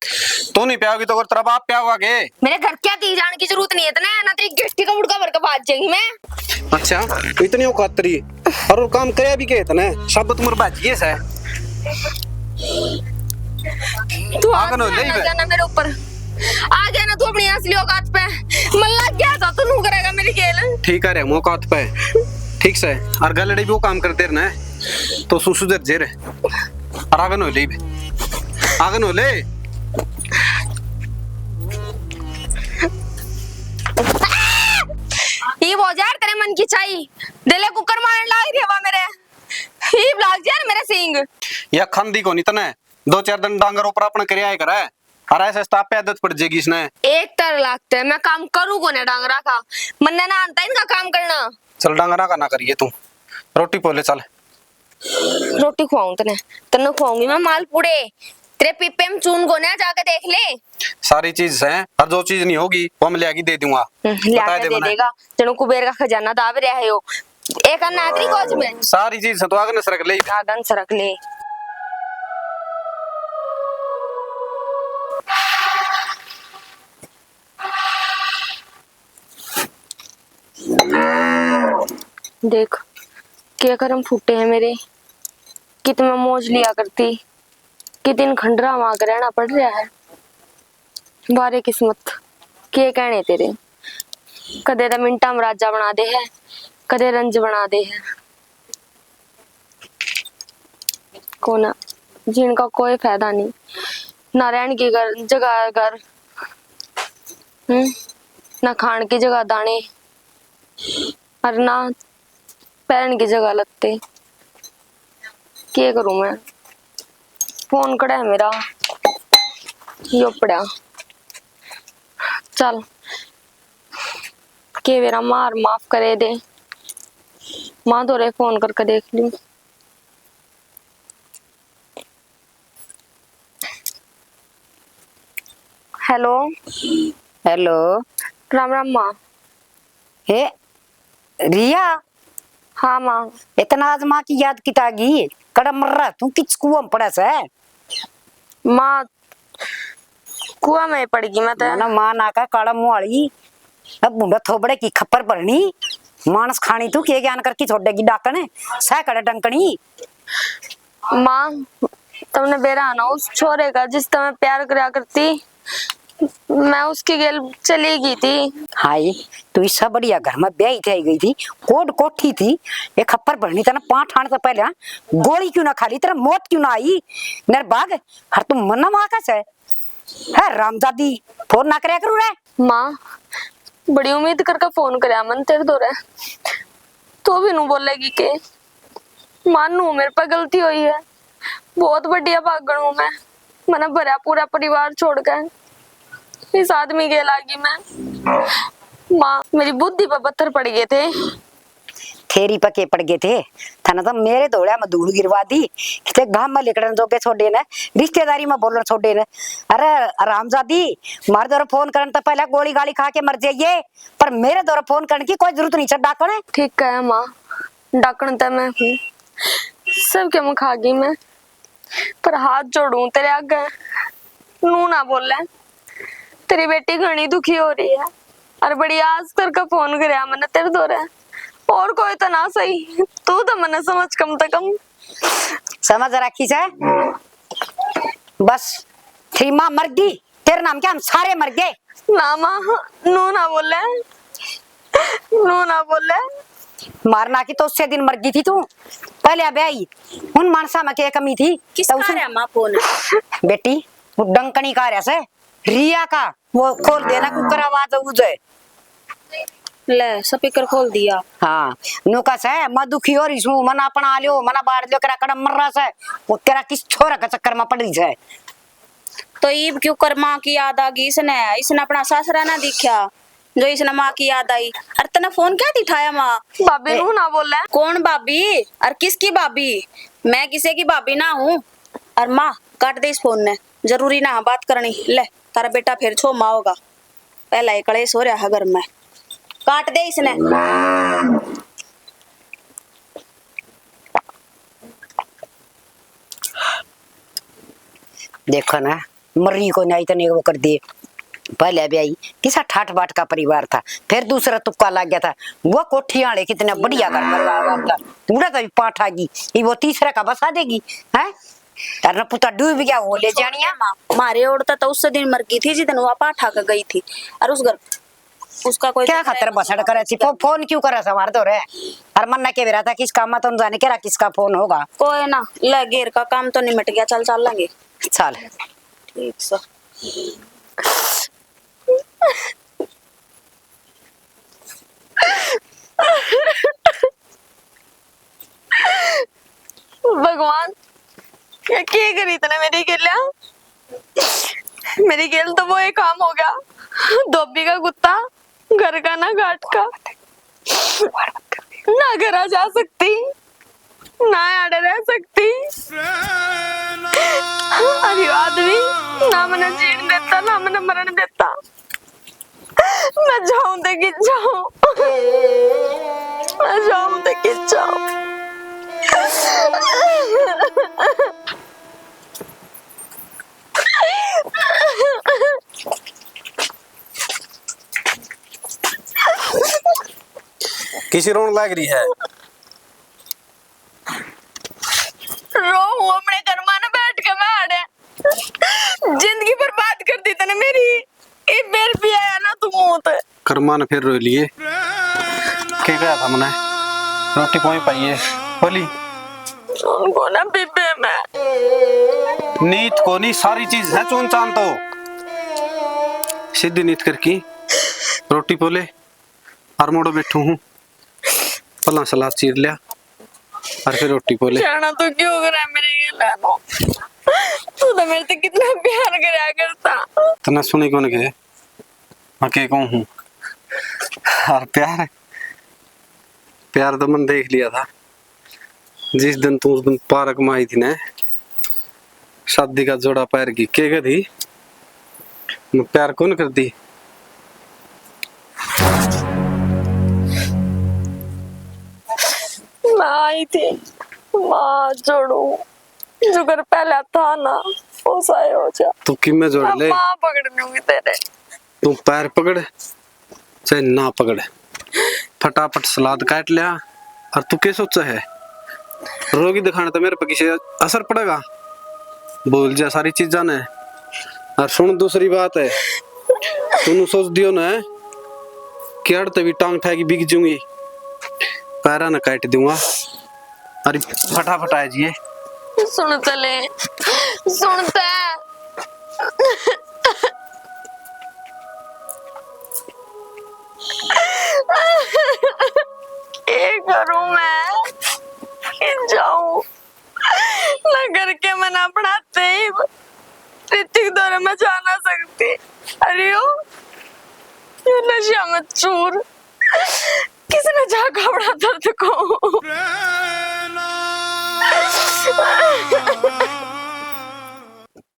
तू नहीं पियागी तो तेरा बाप पियागा के। मेरे घर क्या ती जाने की जरूरत नहीं है इतना, ना तेरी गिट्टी का बुड़का भर के भाग जाएगी मैं। अच्छा इतनी औकातरी, और वो काम करे भी के इतने सब तुम्हारे बाजिए से। तू आगे न ले बे। जाना मेरे ऊपर आ गया ना तू अपनी असली औकात पे। मन लग गया था तू करेगा मेरी खेल। ठीक है रे औकात पे, ठीक से। और गलड़े भी वो काम करते रहना है तो सुधर जे रे। और आगे न ले बे, आगे न ले। ये वो यार तेरे मन की चाहिए दिले कुकर मारने लाग रही है मेरे, ही लाग जा मेरे सिंग। या खंदी को नहीं तने, दो चार दिन डांगर ऊपर अपने करे करे, और ऐसे स्टाफ पे आदत पड़ जाएगी इसने। एक तर लागते है मैं काम करूँ को ना डांगरा का, मन ना आता इनका काम करना। चल डांगरा का ना करिए तू, रोटी पोले चल। रोटी खुआऊं तने, तने खुआऊंगी मैं माल पूड़े। तेरे पीपे में चून को ना जाके देख ले। सारी चीज है, और जो चीज नहीं होगी वो मैं ले दे दूंगा। लिया के दे देगा जनो कुबेर का खजाना दाव रहा है। एक नात्री कोच में सारी चीज तो आगे न सरक ले, आगन सरक ले। देख क्या करम फूटे हैं मेरे, कितना मौज लिया करती, कितने खंडरा वहां रहना पड़ रहा है। बारे किस्मत के कहने तेरे, कदे तो मिंटा में राजा बना दे है, कदे रंज बना दे है। कोना जिनका कोई फायदा नहीं, ना रहने की जगह घर, ना खान की जगह दाने, और ना पहन की जगह लगते। क्या करूं मैं, फोन कड़ा है मेरा यो पड़ा। चल के मेरा मार माफ करे दे, माँ तो रे फोन करके देख लूं। हेलो हेलो, राम राम माँ। हे रिया, हाँ माँ। इतना आज माँ की याद कितागी कड़ा मर रहा तू किस कुआं में पड़ा से। माँ कुआं में पड़ गई मैं तो। ना माँ ना का काड़ा मुआली, अब बुंडा थोबड़े की खप्पर पड़नी, मानस खानी तू के ज्ञान करके छोड़ेगी डाकने सह कड़ा डंकनी। माँ तुमने बेरा आना उस छोरे का जिस तुम्हें प्यार करा करती, मैं उसकी गेल चली गई थी। हाय तू इससे बढ़िया घर में ब्याही थे गई थी, कोड कोठी थी, एक खप्पर भरनी था ना 5 आने से पहले, हाँ? गोली क्यों ना खा ली, तेरा मौत क्यों ना आई नर बाग। हर तुम मन्ना माकस है रामजादी, फोन ना करे करू रे। माँ बड़ी उम्मीद करके फोन करया मन तेरे दो रे, तो भी नू बोलेगी के मानू मेरे पे गलती हुई है, बहुत बढ़िया भागण हूँ मैं, मैंने भरा पूरा परिवार छोड़ कर इस आदमी के लागी मैं। माँ मेरी बुद्धि पर पत्थर पड़ गए थे। थेरी पके पड़ गए थे थाना तो मेरे दौड़ा में धूल गिरवा दी, किते गांव में लिकड़न जोगे छोड़े ने, रिश्तेदारी में बोलना छोड़े ने। अरे रामजादी मारे दौरा फोन करने तो पहले गोली गाली खा के मर जाइए, पर मेरे दौरा फोन करने की कोई जरूरत नहीं, डाकने। ठीक है माँ, डाकण तो मैं हूँ, सब के मुँह खा गई मैं, पर हाथ जोड़ू तेरे आगे, नू ना बोले। तेरी बेटी घनी दुखी हो रही है और बड़ी आस करके फोन करया मैंने तेरे दौरे, और कोई तो ना सही, तू तो मैंने समझ कम से कम समझ रखी से बस। तेरी माँ मर गई, तेरे नाम क्या हम सारे मर गए। ना माँ, नू ना बोले, नू ना बोले। मारना की तो उससे दिन मर गई थी तू, पहले अब आई उन मानसा में क्या कमी थी। किसका माँ फोन? बेटी वो डंकनी का रहा से रिया का, वो खोल देना कुकर आवाज उजे। ले स्पीकर खोल दिया। हाँ नुका से मैं दुखी हो रही हूँ, मना अपना लियो मना बाढ़ लियो, करा कड़म मर रहा से, वो तेरा किस छोरा का चक्कर में पड़ रही है। तो ईब क्यों कर माँ की याद आ गई इसने अपना ससुरा ना दिखा जो इसने माँ की याद आई। अरे तने फोन क्या दिखाया माँ? भाभी नू ना बोले। कौन भाभी? और किसकी भाभी? मैं किसी की भाभी ना हूँ। और माँ काट दे इस फोन ने, जरूरी ना बात करनी। ले तारा बेटा फिर छो माँ होगा, पहला ही कलेश हो रहा है घर में, काट दे इसने। देखो ना मरी को नहीं तो नहीं वो कर दिए, पहले भी आई किसा ठाठ बाट का परिवार था, फिर दूसरा तुक्का लग गया था, वो कोठी वाले कितना बढ़िया घर परिवार था, पूरा तो पाठ आ गई, ये वो तीसरा का बसा देगी है। तारा पुता डूब गया वो ले जानी है। मारे औरता तो उस दिन मर गई थी जितने वो पाठा का गई थी, और उस घर उसका कोई क्या खतर बसड़ करे थी, फोन क्यों करा सवार तो रे, और मन के बेरा था किस काम में तो जाने के किसका फोन होगा। कोई ना, ले घेर का काम तो निमट गया, चल चल लेंगे। चल ठीक सर। भगवान क्या करी तने मेरी गेलिया, मेरी गेल तो वो एक काम हो गया, धोबी का कुत्ता घर का ना घाट का, ना घरा जा सकती ना आड़े रह सकती। अरे आदमी ना मैंने जीने देता ना मैंने मरण देता, मैं जाऊं तो गिर जाऊं, मैं जाऊं तो गिर जाऊं। किसी रोन लग रही है? रो अपने घर में बैठ के मैं आड़े जिंदगी बर्बाद कर दी तने मेरी, एक बेर भी आया ना तू मुंह ते कर्मा ने फिर रो लिए। क्या कहा था मने? रोटी कोई पाइए बोली उनको ना बीबे में नीत को नहीं सारी चीज है चून चांद तो सीधी नीत करके रोटी पोले और मोड़ो बैठू हूँ, पला सलाद चीर लिया और फिर रोटी पोले। जाना तो क्यों करा मेरे ये लानो, तू तो मेरे से कितना प्यार करा करता। तना सुनी कौन के मैं के कहूँ हूँ, और प्यार प्यार तो मन देख लिया था जिस दिन तू उस दिन पार्क में आई थी ना, शादी का जोड़ा पैर की के थी, मैं प्यार कौन कर दी। मैं आई थी माँ जोड़ू जो घर पहला था ना वो साए हो जा, तू किमें जोड़ ले, माँ पकड़ लूंगी तेरे। तू पैर पकड़ चाहे ना पकड़, फटाफट सलाद काट लिया। और तू क्या सोचा है रोगी दिखाने तो मेरे पे किसी असर पड़ेगा, बोल जा सारी चीज जाने। और सुन दूसरी बात है तूने सोच दियो ना कि अड़ तभी टांग ठाकी बिक जूंगी, पैरा न काट दूंगा। अरे फटाफट आ जाइए। सुनते ले, सुनते। क्या करूं मैं, कि जाऊं ना घर के मना पढ़ाते ही ऋतिक दौरे में जा ना सकती। अरे ये नशा में चूर किसने जागा बड़ा दर्द को